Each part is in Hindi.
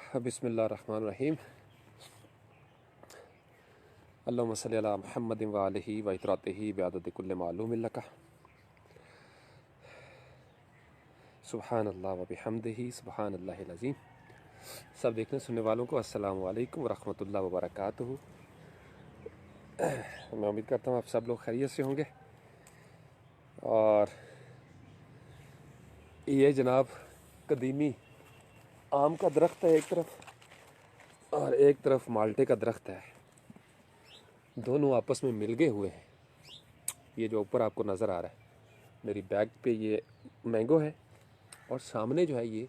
बिस्मिल्लाहिर्रहमानिर्रहीम। अल्लाहुम्मा सल्ली अला मुहम्मदिन व आलिहि व इतरातिहि बिअददि कुल्लि मालूमिन लका। सुब्हानल्लाह व बिहम्दिही सुब्हानल्लाहिल अज़ीम। सब देखने सुनने वालों को अस्सलामु अलैकुम व रहमतुल्लाहि व बरकातुहू। मैं उम्मीद करता हूँ आप सब लोग खैरियत से होंगे। और ये जनाब कदीमी आम का दरख्त है एक तरफ, और एक तरफ माल्टे का दरख्त है। दोनों आपस में मिल गए हुए हैं। ये जो ऊपर आपको नज़र आ रहा है मेरी बैग पे, ये मैंगो है, और सामने जो है ये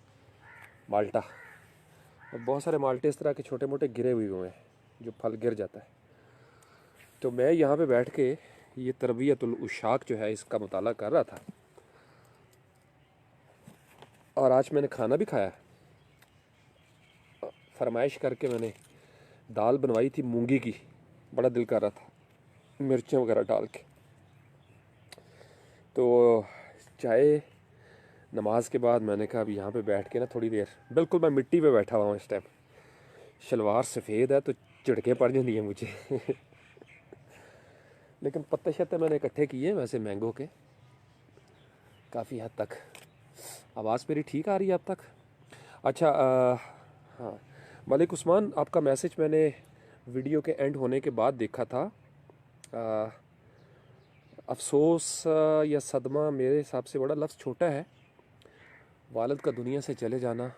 माल्टा। और बहुत सारे माल्टे इस तरह के छोटे मोटे गिरे हुए हैं जो फल गिर जाता है। तो मैं यहाँ पे बैठ के ये तरबियतुल उशाक जो है इसका मुताला कर रहा था, और आज मैंने खाना भी खाया। फरमाइश करके मैंने दाल बनवाई थी मूंगी की, बड़ा दिल कर रहा था मिर्चें वगैरह डाल के। तो चाय नमाज के बाद मैंने कहा अभी यहाँ पे बैठ के ना थोड़ी देर, बिल्कुल मैं मिट्टी पे बैठा हुआ हूँ इस टाइम। शलवार सफ़ेद है तो चिड़के पड़ जाती है मुझे लेकिन पत्ते शत्ते मैंने इकट्ठे किए वैसे मैंगो के, काफ़ी हद तक। आवाज़ मेरी ठीक आ रही है अब तक? अच्छा, हाँ, मलिक उस्मान, आपका मैसेज मैंने वीडियो के एंड होने के बाद देखा था। अफसोस या सदमा मेरे हिसाब से बड़ा लफ्ज़ छोटा है, वालिद का दुनिया से चले जाना।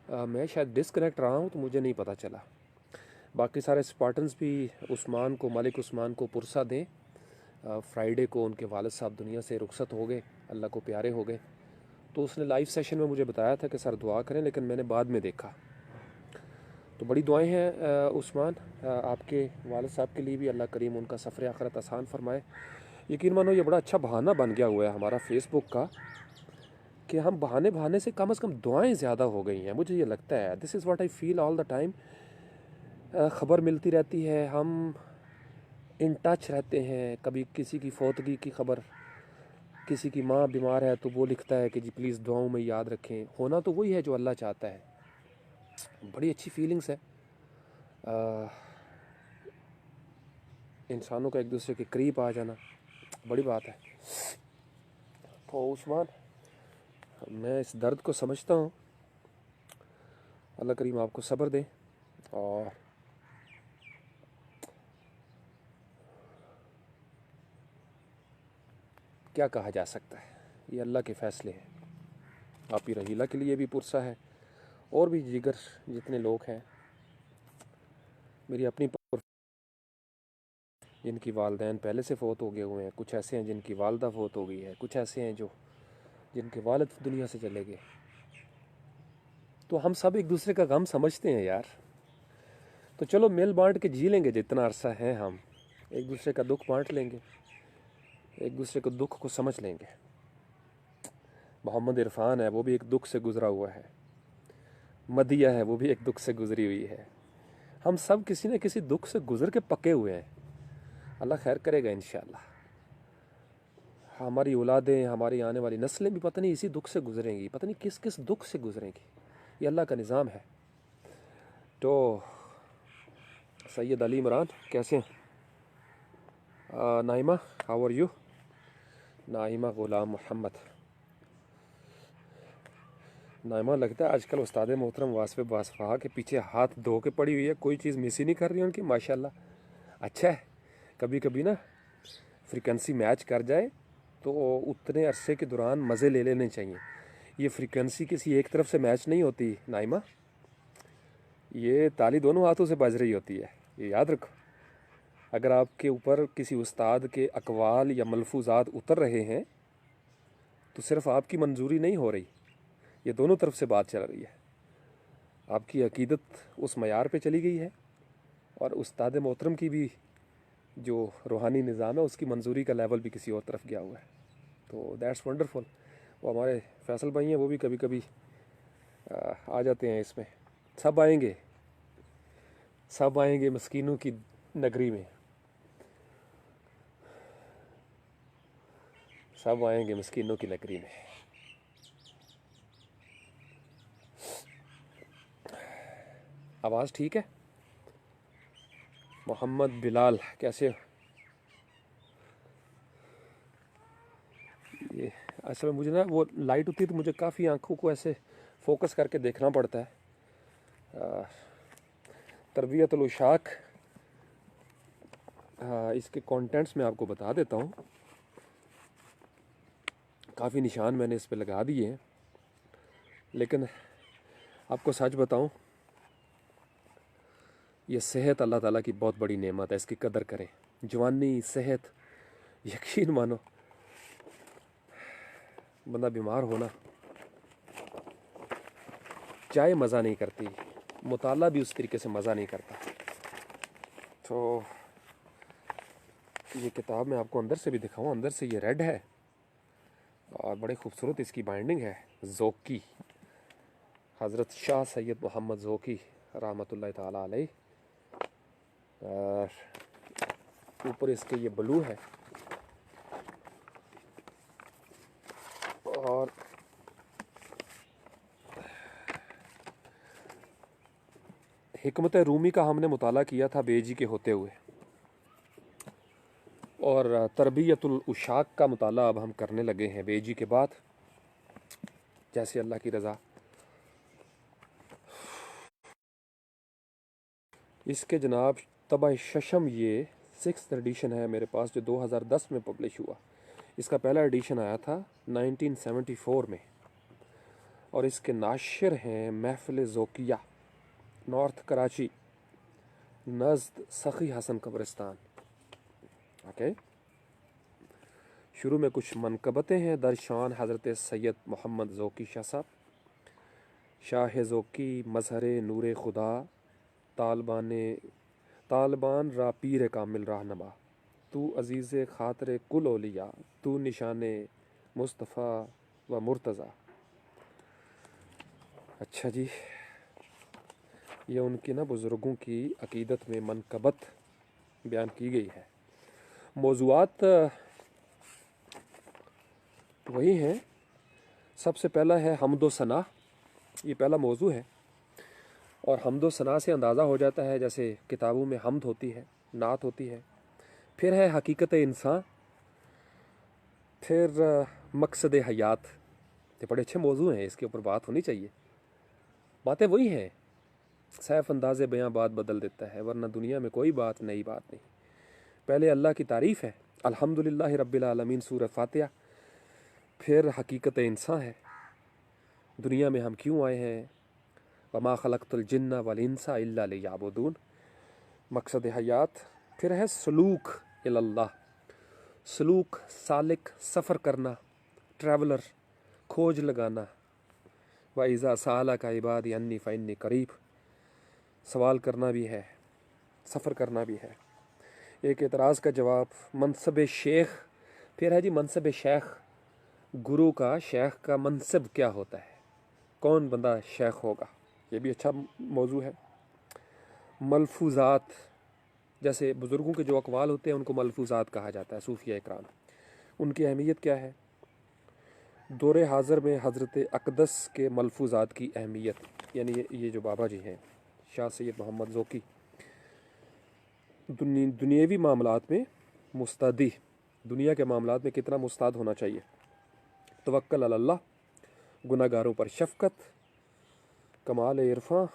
मैं शायद डिस्कनेक्ट रहा हूँ तो मुझे नहीं पता चला। बाकी सारे स्पार्टन्स भी उस्मान को, मलिक उस्मान को पुरसा दें। फ्राइडे को उनके वालिद साहब दुनिया से रुखसत हो गए, अल्लाह को प्यारे हो गए। तो उसने लाइव सेशन में मुझे बताया था कि सर दुआ करें, लेकिन मैंने बाद में देखा। तो बड़ी दुआएं हैं उस्मान, आपके वालिद साहब के लिए भी। अल्लाह करीम उनका सफ़र आखिरत आसान फरमाए। यकीन मानो ये बड़ा अच्छा बहाना बन गया हुआ है हमारा फेसबुक का, कि हम बहाने बहाने से कम दुआएं ज़्यादा हो गई हैं। मुझे ये लगता है, this is what I feel all the time. ख़बर मिलती रहती है, हम इन टच रहते हैं। कभी किसी की फौतगी की खबर, किसी की माँ बीमार है तो वो लिखता है कि जी प्लीज़ दुआओं में याद रखें। होना तो वही है जो अल्लाह चाहता है। बड़ी अच्छी फीलिंग्स है इंसानों का एक दूसरे के करीब आ जाना, बड़ी बात है। तो उस्मान, मैं इस दर्द को समझता हूँ। अल्लाह करीम आपको सब्र दे। और क्या कहा जा सकता है, ये अल्लाह के फ़ैसले हैं। आप ही रहीला के लिए भी पुरसा है, और भी जिगर जितने लोग हैं मेरी अपनी, जिनकी वालदैन पहले से फ़ौत हो गए हुए हैं। कुछ ऐसे हैं जिनकी वालदा फ़ौत हो गई है। कुछ ऐसे हैं जो जिनके वालिद दुनिया से चले गए। तो हम सब एक दूसरे का गम समझते हैं यार। तो चलो मिल बांट के जी लेंगे, जितना अरसा है हम एक दूसरे का दुख बांट लेंगे, एक दूसरे को दुख को समझ लेंगे। मोहम्मद इरफान है, वो भी एक दुख से गुज़रा हुआ है। मदिया है, वो भी एक दुख से गुज़री हुई है। हम सब किसी न किसी दुख से गुज़र के पके हुए हैं। अल्लाह खैर करेगा इंशाअल्लाह। हमारी औलादें, हमारी आने वाली नस्लें भी पता नहीं इसी दुख से गुजरेंगी, पता नहीं किस किस दुख से गुजरेंगी। ये अल्लाह का निज़ाम है। तो सैयद अली इमरान कैसे हैं? Naima, how are you? Naima Ghulam Mohammad. Naima, लगता है आजकल उस्ताद मोहतरम वासफ़ बासफ़ा के पीछे हाथ धो के पड़ी हुई है, कोई चीज़ मिस ही नहीं कर रही है उनकी, माशाल्लाह। अच्छा है, कभी कभी ना फ्रीक्वेंसी मैच कर जाए तो उतने अरसे के दौरान मज़े ले लेने चाहिए। ये फ्रीक्वेंसी किसी एक तरफ से मैच नहीं होती नाइमा, ये ताली दोनों हाथों से बज रही होती है, ये याद रखो। अगर आपके ऊपर किसी उस्ताद के अकवाल या मलफूजात उतर रहे हैं तो सिर्फ आपकी मंजूरी नहीं हो रही, ये दोनों तरफ से बात चल रही है। आपकी अकीदत उस मयार पे चली गई है, और उस्ताद मोहतरम की भी जो रूहानी निज़ाम है उसकी मंजूरी का लेवल भी किसी और तरफ गया हुआ है। तो दैट्स वंडरफुल। वो हमारे फैसल भाई हैं, वो भी कभी कभी आ जाते हैं इसमें। सब आएंगे, सब आएंगे मस्कीनों की नगरी में, सब आएंगे मस्कीनों की नगरी में। आवाज़ ठीक है? मोहम्मद बिलाल कैसे हो? ये असल में मुझे ना वो लाइट होती है तो मुझे काफ़ी आंखों को ऐसे फोकस करके देखना पड़ता है। तरबियतुल उशाक, हाँ, इसके कंटेंट्स मैं आपको बता देता हूँ। काफ़ी निशान मैंने इस पे लगा दिए हैं, लेकिन आपको सच बताऊँ, ये सेहत अल्लाह ताला की बहुत बड़ी नेमत है, इसकी कदर करें। जवानी, सेहत, यकीन मानो बंदा बीमार होना, चाय मज़ा नहीं करती, मुताला भी उस तरीके से मज़ा नहीं करता। तो ये किताब मैं आपको अंदर से भी दिखाऊं, अंदर से ये रेड है और बड़े खूबसूरत इसकी बाइंडिंग है। ज़ोकी, हज़रत शाह सैयद मोहम्मद ज़ोकी रहमतुल्लाह ताला अलैह। और ऊपर इसके ये ब्लू है और हिकमत रूमी का हमने मुताला किया था बेजी के होते हुए, और तरबियतुल उशाक का मुताला अब हम करने लगे हैं बेजी के बाद, जैसे अल्लाह की रज़ा। इसके जनाब तबा शशम ये 6th एडिशन है मेरे पास, जो 2010 में पब्लिश हुआ। इसका पहला एडिशन आया था 1974 में, और इसके नाशिर हैं महफिल ज़ोकिया, नॉर्थ कराची, नज़द सखी हसन कब्रिस्तान। ओके, शुरू में कुछ मनकबतें हैं दरशान हज़रत सैयद मोहम्मद ज़ोकी शाह साहब। शाह ज़ोकी मजहर नूर खुदा, तालबान रा पीर कामिल रहनमा, तू अज़ीज़ ख़ातिर कुल ओलिया, तू निशान मुस्तफ़ा व मुर्तज़ा। अच्छा जी, ये उनकी ना बुज़ुर्गों की अक़ीदत में मनकबत बयान की गई है। मौज़ूआत वही हैं। सबसे पहला है हम्दो सना, ये पहला मौजू है, और हम्दो सना से अंदाज़ा हो जाता है जैसे किताबों में हम्द होती है, नात होती है। फिर है हकीकत इंसान, फिर मकसद हयात। ये बड़े अच्छे मौजू हैं, इसके ऊपर बात होनी चाहिए। बातें वही हैं, सैफ अंदाज़े बयां बात बदल देता है, वरना दुनिया में कोई बात नई बात नहीं। पहले अल्लाह की तारीफ़ है, अल्हम्दुलिल्लाहि रब्बिल आलमीन, सूरह फातिहा। फिर हकीकत इंसान है, दुनिया में हम क्यों आए हैं, वमा खलक़तुल जिन्ना वल इंसा इल्ला लियअबुदून, मकसद हयात। फिर है सलूक इलल्लाह, सलूक सालिक, सफ़र करना, ट्रैवलर, खोज लगाना। व इज़ा साला का इबादी अन्नी फ़इन्नी करीब, सवाल करना भी है, सफ़र करना भी है। एक एतराज़ का जवाब, मनसब शेख। फिर है जी मनसब शेख, गुरु का, शेख का मनसब क्या होता है, कौन बंदा शेख होगा, ये भी अच्छा मौजू है। मलफूज़ात, जैसे बुज़ुर्गों के जो अक़वाल होते हैं उनको मलफूज़ात कहा जाता है, सूफ़िया इकराम, उनकी अहमियत क्या है। दौरे हाज़र में हज़रत अक़दस के मलफूज़ात की अहमियत, यानी ये जो बाबा जी हैं शाह सैयद मोहम्मद ज़ोकी, दुनियावी मामलात में मुस्तदी, दुनिया के मामलात में कितना मुस्ताद होना चाहिए। तवक्कल अल्लाह, गुनाहगारों पर शफ़क़त, कमाल इरफ़ा,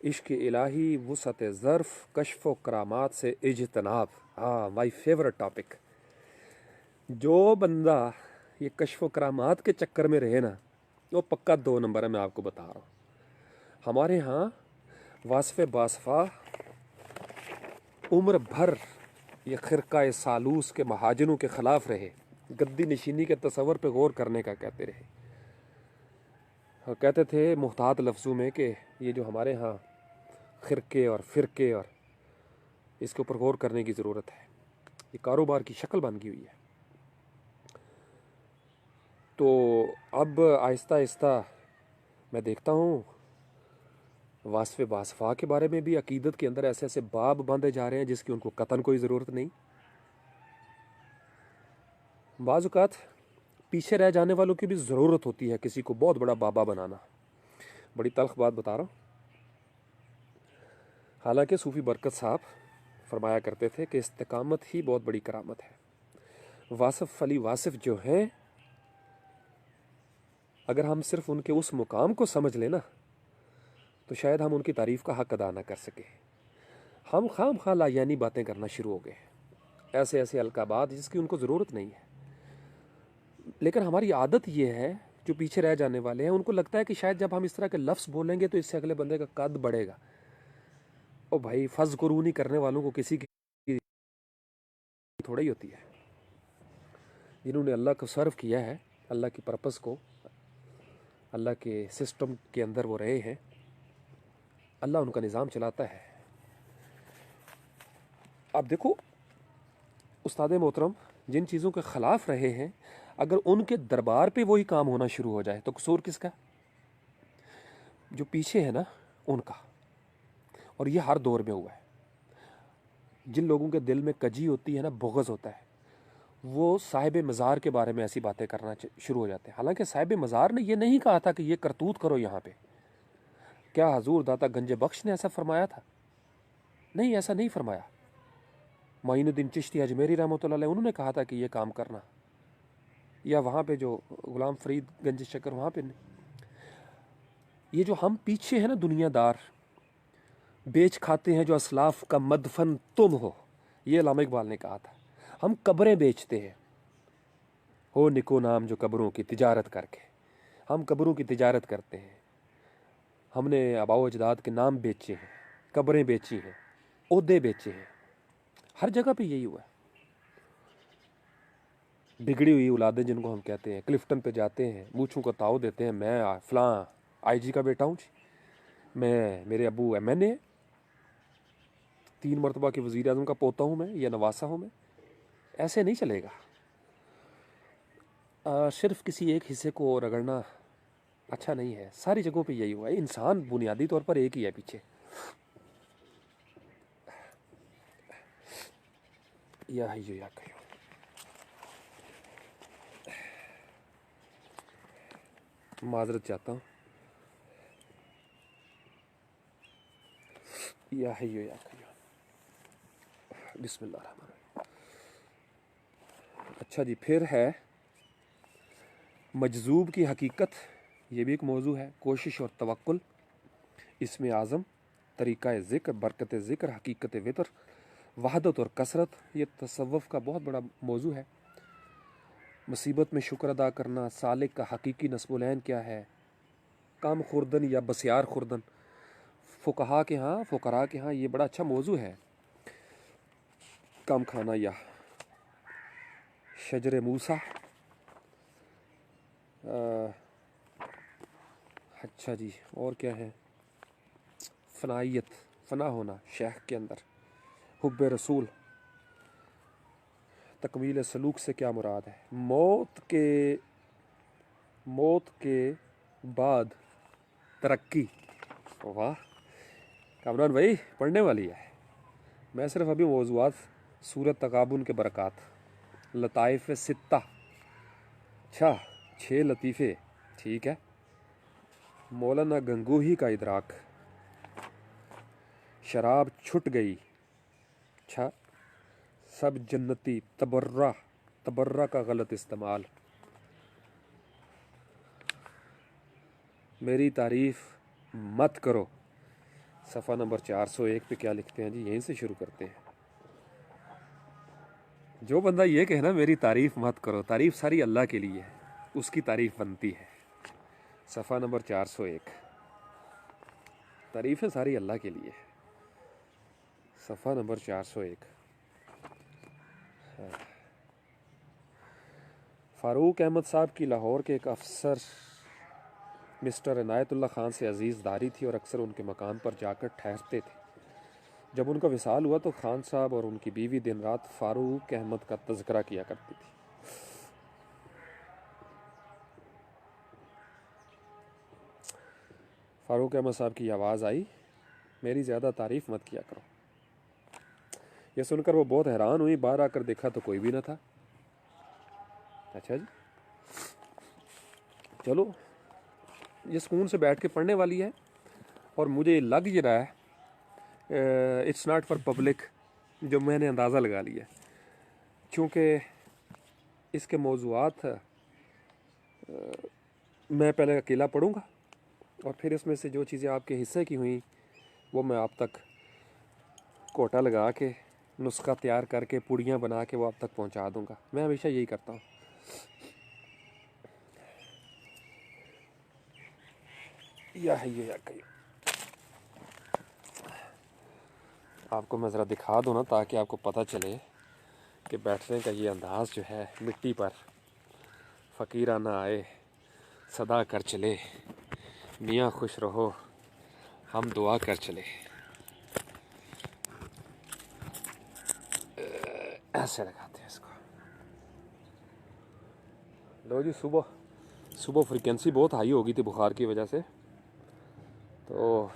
इश्क़ इलाही, वुसअत ज़र्फ़, कश्फ़ व करामात से इज्तनाब। हाँ, माई फेवरेट टॉपिक। जो बंदा ये कश्फ़ व करामात के चक्कर में रहे ना, वो पक्का 2 नंबर है, मैं आपको बता रहा हूँ। हमारे यहाँ वासफ़ बासफ़ा उम्र भर ये ख़िरक़ा सालूस के महाजनों के ख़िलाफ़ रहे, गद्दी नशीनी के तसव्वुर पे गौर करने का कहते रहे, और कहते थे मुहतात लफ्ज़ों में कि ये जो हमारे यहाँ ख़िरक़े और फ़िरक़े, और इसके ऊपर गौर करने की ज़रूरत है, ये कारोबार की शक्ल बन गई हुई है। तो अब आहिस्ता आहिस्ता मैं देखता हूँ वासफ़ बासफ़ा के बारे में भी अक़ीदत के अंदर ऐसे ऐसे बाब बांधे जा रहे हैं जिसकी उनको कतन कोई ज़रूरत नहीं। बाज़ औक़ात पीछे रह जाने वालों की भी ज़रूरत होती है किसी को बहुत बड़ा बाबा बनाना। बड़ी तल्ख़ बात बता रहा हूँ। हालांकि सूफ़ी बरकत साहब फरमाया करते थे कि इस्तिकामत ही बहुत बड़ी करामत है। वासिफ अली वासिफ जो हैं, अगर हम सिर्फ उनके उस मुकाम को समझ लें ना, तो शायद हम उनकी तारीफ़ का हक़ अदा ना कर सके। हम खाम खा लायानी बातें करना शुरू हो गए, ऐसे ऐसे अलकाबात जिसकी उनको ज़रूरत नहीं है। लेकिन हमारी आदत ये है, जो पीछे रह जाने वाले हैं उनको लगता है कि शायद जब हम इस तरह के लफ्ज़ बोलेंगे तो इससे अगले बंदे का कद बढ़ेगा। ओ भाई, फ़ज़्कुरूनी करने वालों को किसी की थोड़ा ही होती है। जिन्होंने अल्लाह को सर्व किया है, अल्लाह की पर्पस को, अल्लाह के सिस्टम के अंदर वो रहे हैं, अल्लाह उनका निज़ाम चलाता है। अब देखो, उस्ताद मोहतरम जिन चीज़ों के ख़िलाफ़ रहे हैं, अगर उनके दरबार पे वही काम होना शुरू हो जाए तो कसूर किसका? जो पीछे है ना उनका। और ये हर दौर में हुआ है। जिन लोगों के दिल में कजी होती है ना, बुग़्ज़ होता है, वो साहिब मज़ार के बारे में ऐसी बातें करना शुरू हो जाते हैं। हालांकि साहिब मज़ार ने ये नहीं कहा था कि ये करतूत करो यहाँ पे। क्या हजूर दाता गंज बख्श ने ऐसा फरमाया था? नहीं, ऐसा नहीं फरमाया। मोइनुद्दीन चिश्ती अजमेरी रहमतुल्लाह अलैह उन्होंने कहा था कि ये काम करना, या वहाँ पे जो गुलाम फरीद गंज शक्कर वहाँ पे नहीं। ये जो हम पीछे हैं ना दुनियादार, बेच खाते हैं जो असलाफ का मदफन तुम हो, ये अल्लामा इकबाल ने कहा था। हम कब्रें बेचते हैं, हो निको नाम जो कब्रों की तिजारत करके। हम कब्रों की तिजारत करते हैं। हमने आबाओ अजदाद के नाम बेचे हैं, कब्रें बेची हैं, ओहदे बेचे हैं। हर जगह पे यही हुआ है। बिगड़ी हुई औलादें जिनको हम कहते हैं, क्लिफ्टन पे जाते हैं, मूछों को ताव देते हैं, मैं फ़लाँ आईजी का बेटा हूँ जी, मैं, मेरे अबू MNA है, 3 मरतबा के वज़ीर आज़म का पोता हूँ मैं, या नवासा हूँ मैं। ऐसे नहीं चलेगा। सिर्फ किसी एक हिस्से को रगड़ना अच्छा नहीं है। सारी जगहों पे यही हुआ है। इंसान बुनियादी तौर पर एक ही है पीछे। या हय्यू या कय्यूम। माजरत चाहता हूँ। या हय्यू या कय्यूम। बिस्मिल्लाह रहमान रहीम। अच्छा जी, फिर है मजजूब की हकीकत। ये भी एक मौजू है। कोशिश और तवक्कुल, इसमें आज़म, तरीक़ा ज़िक्र, बरकत ज़िक्र, हकीकत वितर, वहदत और कसरत, ये तसव्वुफ़ का बहुत बड़ा मौजू है। मुसीबत में शुक्र अदा करना, सालिक का हकीकी नस्बुलैन क्या है, कम खुर्दन या बसियार खुर्दन, फ़ुक़हा के यहाँ, फ़ुक़रा के यहाँ ये बड़ा अच्छा मौजू है। कम खाना या शजर मूसा। अच्छा जी, और क्या है? फ़नाइयत, फ़ना होना शेख के अंदर, हुब्बे रसूल, तकमील सलूक से क्या मुराद है, मौत के बाद तरक्की। वाह कामरान भाई, पढ़ने वाली है। मैं सिर्फ अभी मौज़ूआत सूरत तगाबुन के बरक़ात, लताइफ़ सित्ता। अच्छा, 6 लतीफ़े, ठीक है। मौलाना गंगोही का इदराक, शराब छुट गई, अच्छा। सब जन्नती, तबर्रा का गलत इस्तेमाल, मेरी तारीफ़ मत करो। सफ़ा नंबर 401 पे क्या लिखते हैं जी? यहीं से शुरू करते हैं। जो बंदा ये कहे ना मेरी तारीफ़ मत करो, तारीफ़ सारी अल्लाह के लिए है, उसकी तारीफ़ बनती है। सफ़ा नंबर 401, तारीफ़ें सारी अल्लाह के लिए है। सफ़ा नंबर 401। फ़ारूक अहमद साहब की लाहौर के एक अफसर मिस्टर इनायतुल्लाह ख़ान से अजीज़ दारी थी और अक्सर उनके मकान पर जाकर ठहरते थे। जब उनका विसाल हुआ तो खान साहब और उनकी बीवी दिन रात फ़ारूक अहमद का तज़किरा किया करती थी। फ़ारूक अहमद साहब की आवाज़ आई, मेरी ज़्यादा तारीफ़ मत किया करो। यह सुनकर वो बहुत हैरान हुई। बाहर आकर देखा तो कोई भी न था। अच्छा जी, चलो, ये सुकून से बैठ के पढ़ने वाली है। और मुझे लग ही रहा है इट्स नॉट फॉर पब्लिक, जो मैंने अंदाज़ा लगा लिया, क्योंकि इसके मौज़ूआत मैं पहले अकेला पढ़ूँगा और फिर इसमें से जो चीज़ें आपके हिस्से की हुई वो मैं आप तक कोटा लगा के, नुस्खा तैयार करके, पुड़ियाँ बना के वो आप तक पहुंचा दूंगा। मैं हमेशा यही करता हूँ। या है ये, या कहीं आपको मैं ज़रा दिखा दूँ ना, ताकि आपको पता चले कि बैठने का ये अंदाज़ जो है, मिट्टी पर फ़कीराना आए सदा कर चले, मियाँ खुश रहो हम दुआ कर चले, ऐसे लगाते हैं इसको। लो जी, सुबह फ्रीक्वेंसी बहुत हाई हो गई थी बुखार की वजह से, तो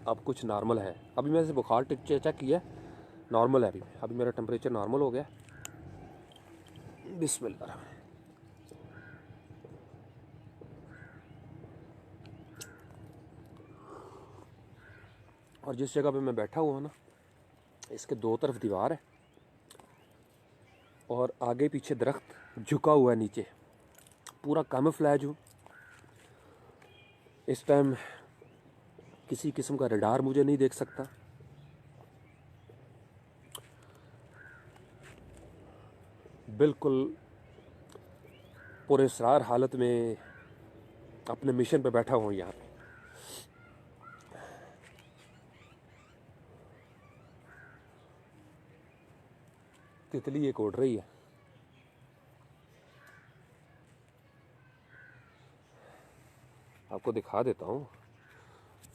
अब कुछ नॉर्मल है। अभी मैंने बुखार चेक किया, नॉर्मल है। अभी मेरा टेम्परेचर नॉर्मल हो गया। बिस्मिल्लाह। और जिस जगह पे मैं बैठा हुआ हूँ ना, इसके दो तरफ दीवार है और आगे पीछे दरख्त झुका हुआ है नीचे, पूरा कैमोफ्लेज हूँ। इस टाइम किसी किस्म का रडार मुझे नहीं देख सकता। बिल्कुल पुरअसरार हालत में अपने मिशन पे बैठा हूँ यहाँ पे। तितली एक उड़ रही है। आपको दिखा देता हूँ,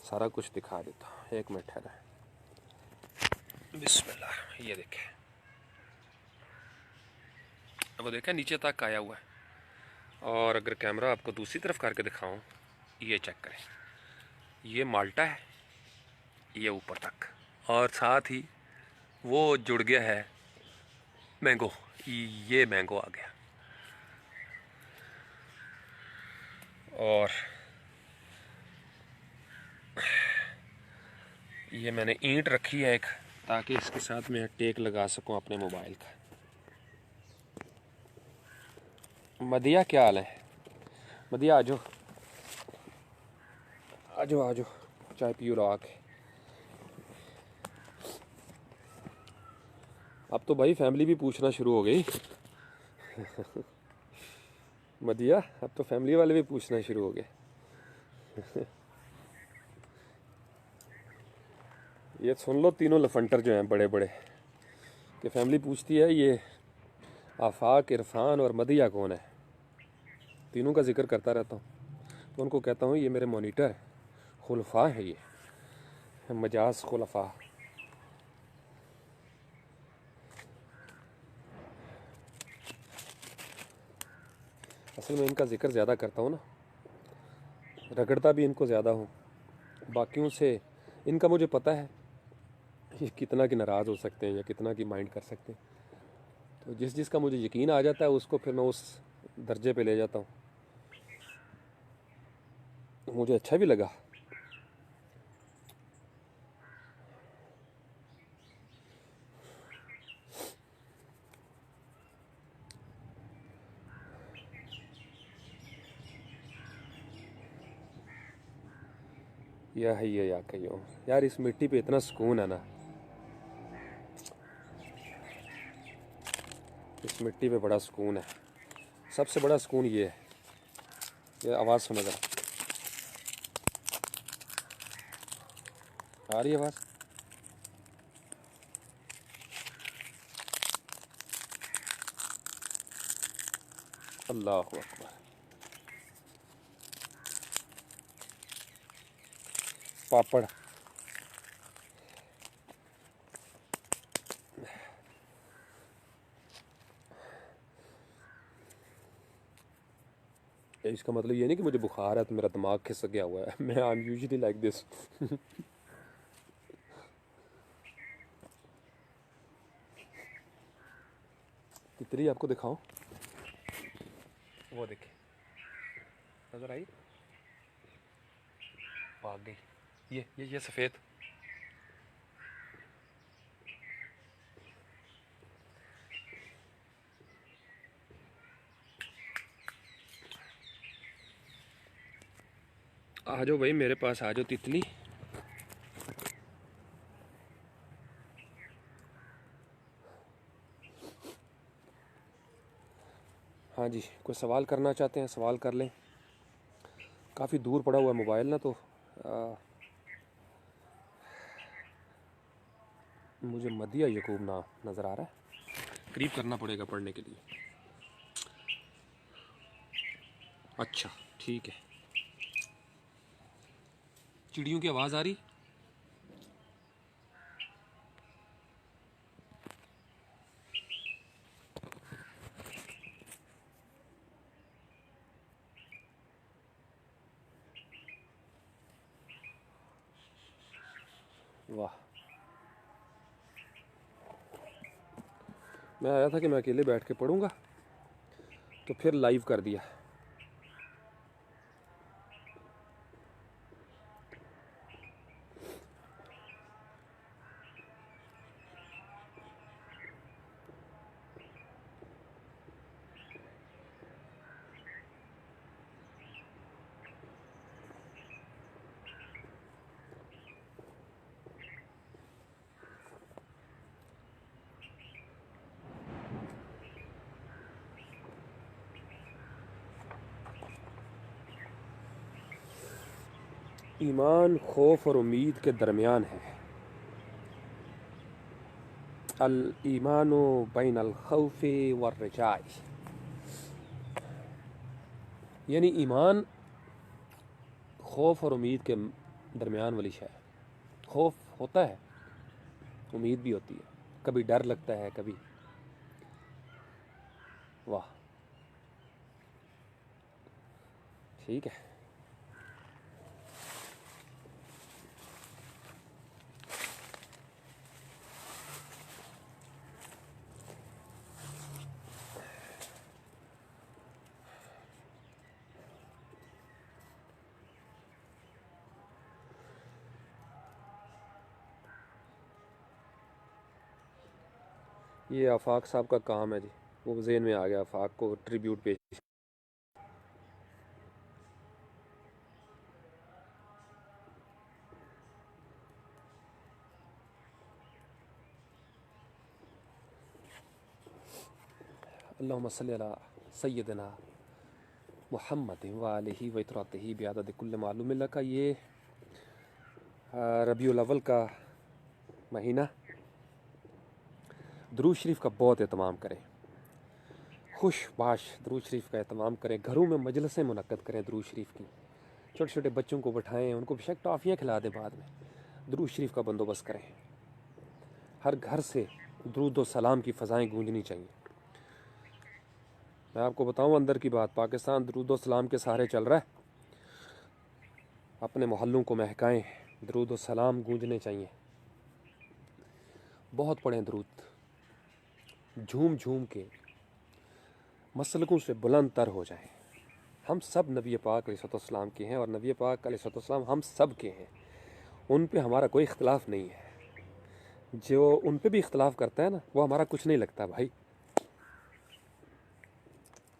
सारा कुछ दिखा देता हूँ। एक मिनट ठहरा। बिस्मिल्लाह। ये देखें, वो देखें नीचे तक आया हुआ है। और अगर कैमरा आपको दूसरी तरफ करके दिखाऊं, ये चेक करें, ये माल्टा है, ये ऊपर तक, और साथ ही वो जुड़ गया है मैंगो, ये मैंगो आ गया। और ये मैंने ईंट रखी है एक, ताकि इसके साथ मैं टेक लगा सकूं अपने मोबाइल का। मदिया क्या हाल है? मदिया आजो आजो आजो, चाय पियो लो आके। अब तो भाई फैमिली भी पूछना शुरू हो गई। मदिया, अब तो फैमिली वाले भी पूछना शुरू हो गए। ये सुन लो, तीनों लफंटर जो हैं बड़े बड़े, कि फैमिली पूछती है ये आफाक, इरफान और मदिया कौन है। तीनों का जिक्र करता रहता हूँ, तो उनको कहता हूँ ये मेरे मोनीटर है, खुलफा है, ये मजाज खुलफा। असल में इनका जिक्र ज़्यादा करता हूँ ना, रगड़ता भी इनको ज़्यादा हूँ बाकियों से। इनका मुझे पता है ये कितना की नाराज़ हो सकते हैं या कितना की माइंड कर सकते हैं, तो जिस जिसका मुझे यकीन आ जाता है उसको फिर मैं उस दर्जे पे ले जाता हूँ। मुझे अच्छा भी लगा। या है ये, या कहियो यार, इस मिट्टी पे इतना सुकून है ना, इस मिट्टी पे बड़ा सुकून है। सबसे बड़ा सुकून ये है। ये आवाज़ सुनो जरा, आ रही है आवाज़? अल्लाह अकबर। पापड़, इसका मतलब ये नहीं कि मुझे बुखार है तो मेरा दिमाग खिसक गया हुआ है। मैं I am usually like this. तितली आपको दिखाऊं, वो देखे, नजर आई? भाग गई। ये सफ़ेद, आ जाओ भाई मेरे पास, आ जाओ तितली। हाँ जी, कोई सवाल करना चाहते हैं सवाल कर लें। काफ़ी दूर पड़ा हुआ है मोबाइल ना, तो मुझे मदिया यकूब ना नज़र आ रहा है, करीब करना पड़ेगा पढ़ने के लिए। अच्छा ठीक है। चिड़ियों की आवाज़ आ रही? वाह, मैं आया था कि मैं अकेले बैठ के पढ़ूंगा, तो फिर लाइव कर दिया। ईमान खौफ और उम्मीद के दरमियान है। अल ईमानो बैन अल खौफे वर रजाई, यानी ईमान खौफ और उम्मीद के दरमियान वाली शय है। खौफ होता है, उम्मीद भी होती है, कभी डर लगता है कभी। वाह, ठीक है। ये आफाक साहब का काम है जी, वो जेन में आ गया, आफाक को ट्रिब्यूट पेश। अल्लाहुम्मा सल्ली अला सय्यदना मुहम्मद व आलिहि व इतरातिहि बिअदद कुल्ल मालूम लका। ये रबीउल अव्वल का महीना, दुरूद शरीफ का बहुत एहतमाम करें, खुश बाश दुरूद शरीफ का एहतमाम करें, घरों में मजलिसें मुनक्कद करें दुरूद शरीफ की, छोटे छोटे बच्चों को बैठाएं, उनको बेशक टॉफ़ियाँ खिला दें, बाद में दुरूद शरीफ का बंदोबस्त करें। हर घर से दुरूद व सलाम की फ़ज़ाएँ गूंजनी चाहिए। मैं आपको बताऊं अंदर की बात, पाकिस्तान दुरूद व सलाम के सहारे चल रहा है। अपने मोहल्लों को महकाएं, दुरूद व सलाम गूंजने चाहिए। बहुत पढ़ें दुरूद, झूम झूम के मसलकों से बुलंद तर हो जाएं। हम सब नबी पाक अलैहिस्सलाम के हैं और नबी पाक अलैहिस्सलाम हम सब के हैं, उन पे हमारा कोई इख्तलाफ नहीं है। जो उन पे भी इख्तलाफ करता है ना, वो हमारा कुछ नहीं लगता भाई,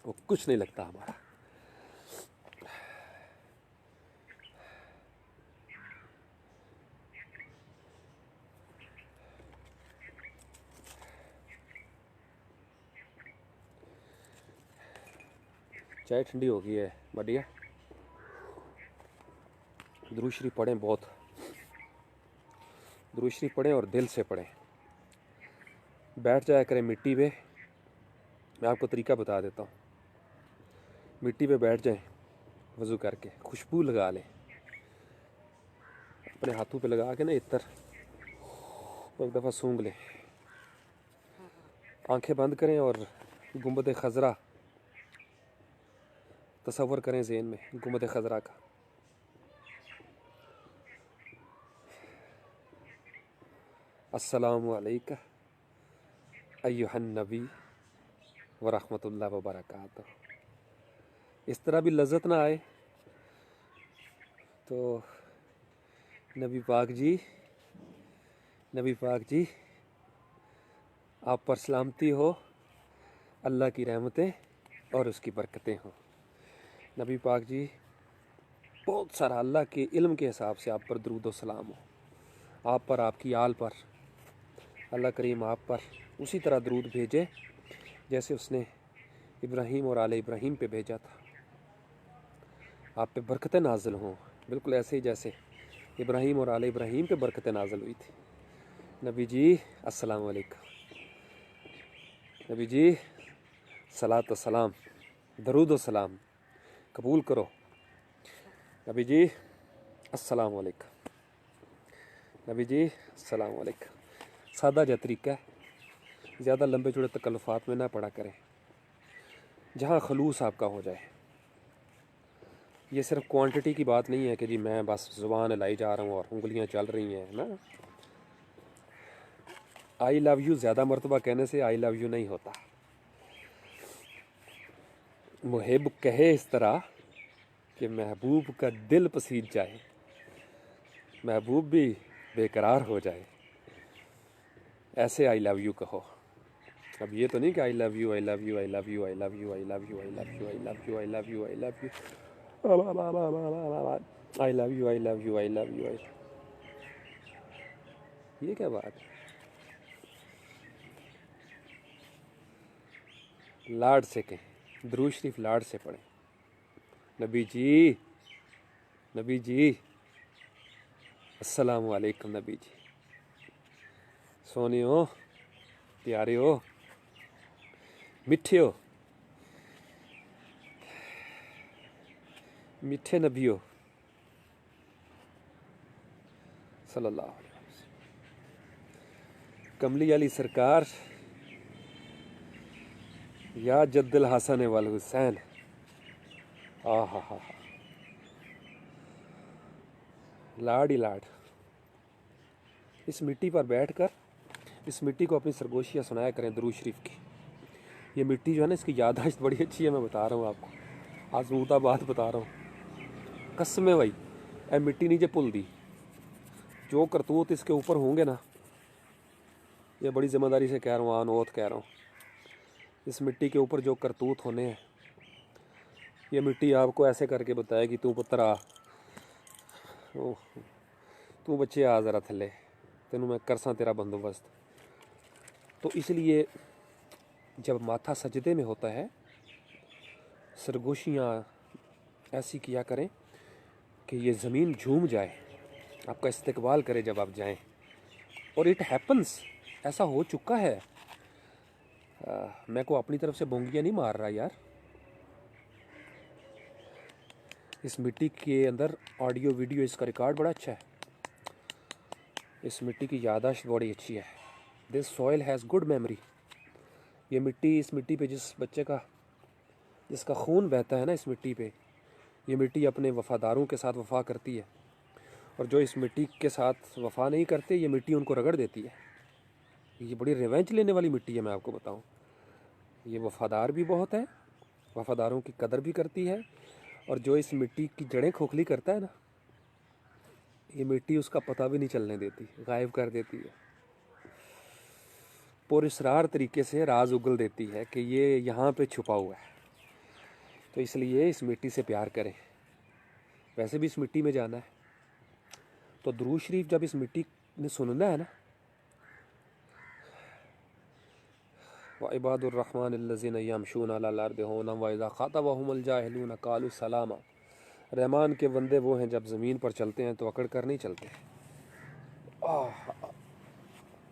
वो कुछ नहीं लगता हमारा। चाय ठंडी हो गई है बढ़िया। दुरूद शरीफ पढ़ें, बहुत दुरूद शरीफ पढ़ें और दिल से पढ़ें। बैठ जाया करें मिट्टी पे, मैं आपको तरीका बता देता हूँ। मिट्टी पे बैठ जाएं, वज़ू करके खुशबू लगा लें, अपने हाथों पे लगा के ना इत्र, एक दफ़ा सूंघ लें। आंखें बंद करें और गुंबद खज़रा तसव्वुर करें ज़हन में, गुंबद खज़रा का। अस्सलामु अलैका अय्युहन नबी व रहमतुल्लाह व बरकातुहू। इस तरह भी लज़्ज़त ना आए तो नबी पाक जी आप पर सलामती हो, अल्लाह की रहमतें और उसकी बरकतें हों। नबी पाक जी बहुत सारा अल्लाह के इल्म के हिसाब से आप पर दरूद व सलाम हो, आप पर, आपकी आल पर। अल्लाह करीम आप पर उसी तरह दरूद भेजे जैसे उसने इब्राहीम और आले इब्राहीम पे भेजा था। आप पे बरकतें नाजिल हों, बिल्कुल ऐसे ही जैसे इब्राहीम और आले इब्राहीम पे बरकतें नाजिल हुई थी। नबी जी अस्सलाम वालेकुम, नबी जी सलात व सलाम, दरूद व सलाम कबूल करो। नबी जी अस्सलाम वालेकुम, नबी जी अस्सलाम वालेकुम। सादा जा तरीका है, ज़्यादा लंबे चौड़े तकल्लुफ़ात में ना पड़ा करें, जहाँ खलूस आपका हो जाए। ये सिर्फ क्वांटिटी की बात नहीं है कि जी मैं बस ज़ुबान हिलाई जा रहा हूँ और उंगलियाँ चल रही हैं ना। आई लव यू ज़्यादा मरतबा कहने से आई लव यू नहीं होता। मुहिब कहे इस तरह कि महबूब का दिल पसीज जाए, महबूब भी बेकरार हो जाए, ऐसे आई लव यू कहो। अब ये तो नहीं कि I love you, I love you, I love you, I love you, I love you, I love you, I love you, I love you, I love you, I love you, I love you, I love you, I, ये क्या बात है? लाड से कहें, दुरूद शरीफ लाड से पढ़ें। नबी जी, नबी जी अस्सलाम वालेकुम, नबी जी सोने हो, प्यारे हो, मिठे हो, मिठे नबी हो सल्लल्लाहु अलैहि वसल्लम। कमली अली सरकार या जद्दल हसन वल हुसैन, आ हा, लाड ही लाड। इस मिट्टी पर बैठकर इस मिट्टी को अपनी सरगोशियाँ सुनाया करें दरूद शरीफ की। ये मिट्टी जो है ना, इसकी याददाश्त बड़ी अच्छी है, मैं बता रहा हूँ आपको, आजमूदा बात बता रहा हूँ कसम है भाई। ए मिट्टी नीचे पुल दी, जो करतूत इसके ऊपर होंगे ना, ये बड़ी ज़िम्मेदारी से कह रहा हूँ, आन ओत कह रहा हूँ, इस मिट्टी के ऊपर जो करतूत होने हैं, ये मिट्टी आपको ऐसे करके बताएगी, तू पुत्र आ, तू बच्चे आ ज़रा थले, तेनू मैं करसा तेरा बंदोबस्त। तो इसलिए जब माथा सजदे में होता है, सरगोशियाँ ऐसी किया करें कि ये ज़मीन झूम जाए, आपका इस्तकबाल करे जब आप जाएं। और इट हैपन्स, ऐसा हो चुका है। मैं को अपनी तरफ से बोंगियाँ नहीं मार रहा यार, इस मिट्टी के अंदर ऑडियो वीडियो इसका रिकॉर्ड बड़ा अच्छा है, इस मिट्टी की याददाश्त बड़ी अच्छी है। This soil has good memory. ये मिट्टी, इस मिट्टी पे जिस बच्चे का, जिसका खून बहता है ना इस मिट्टी पे, ये मिट्टी अपने वफ़ादारों के साथ वफ़ा करती है, और जो इस मिट्टी के साथ वफ़ा नहीं करते, ये मिट्टी उनको रगड़ देती है। ये बड़ी रिवेंज लेने वाली मिट्टी है, मैं आपको बताऊं। ये वफ़ादार भी बहुत है, वफ़ादारों की कदर भी करती है, और जो इस मिट्टी की जड़ें खोखली करता है ना, ये मिट्टी उसका पता भी नहीं चलने देती, गायब कर देती है। पुरअसरार तरीके से राज उगल देती है कि ये यहाँ पे छुपा हुआ है। तो इसलिए इस मिट्टी से प्यार करें। वैसे भी इस मिट्टी में जाना है, तो दुरूद शरीफ जब इस मिट्टी ने सुनना है ना, व इबादुर्रहमानिल्लज़ीना यमशूना अलल अर्दि हौना व इज़ा ख़ातबहुमुल जाहिलूना क़ालू सलामा। रहमान के बंदे वो हैं जब ज़मीन पर चलते हैं तो अकड़ कर नहीं चलते।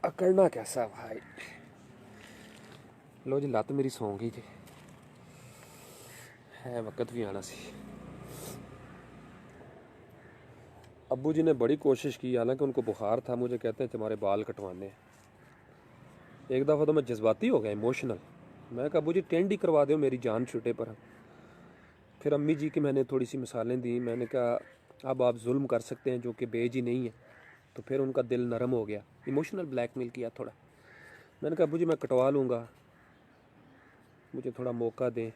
अकड़ना कैसा भाई, लो जी लत्त मेरी सौ गई जी, है वक़्त भी आना सी। अब्बू जी ने बड़ी कोशिश की, हालांकि उनको बुखार था, मुझे कहते हैं तुम्हारे बाल कटवाने हैं। एक दफ़ा तो मैं जज्बाती हो गया, इमोशनल। मैं कहा अब्बू जी टेंड ही करवा दो, मेरी जान छुटे पर। फिर अम्मी जी की मैंने थोड़ी सी मिसालें दी, मैंने कहा अब आप जुल्म कर सकते हैं जो कि बेज ही नहीं है। तो फिर उनका दिल नरम हो गया, इमोशनल ब्लैकमेल किया थोड़ा। मैंने कहा अब्बू जी मैं कटवा लूँगा, मुझे थोड़ा मौका दें।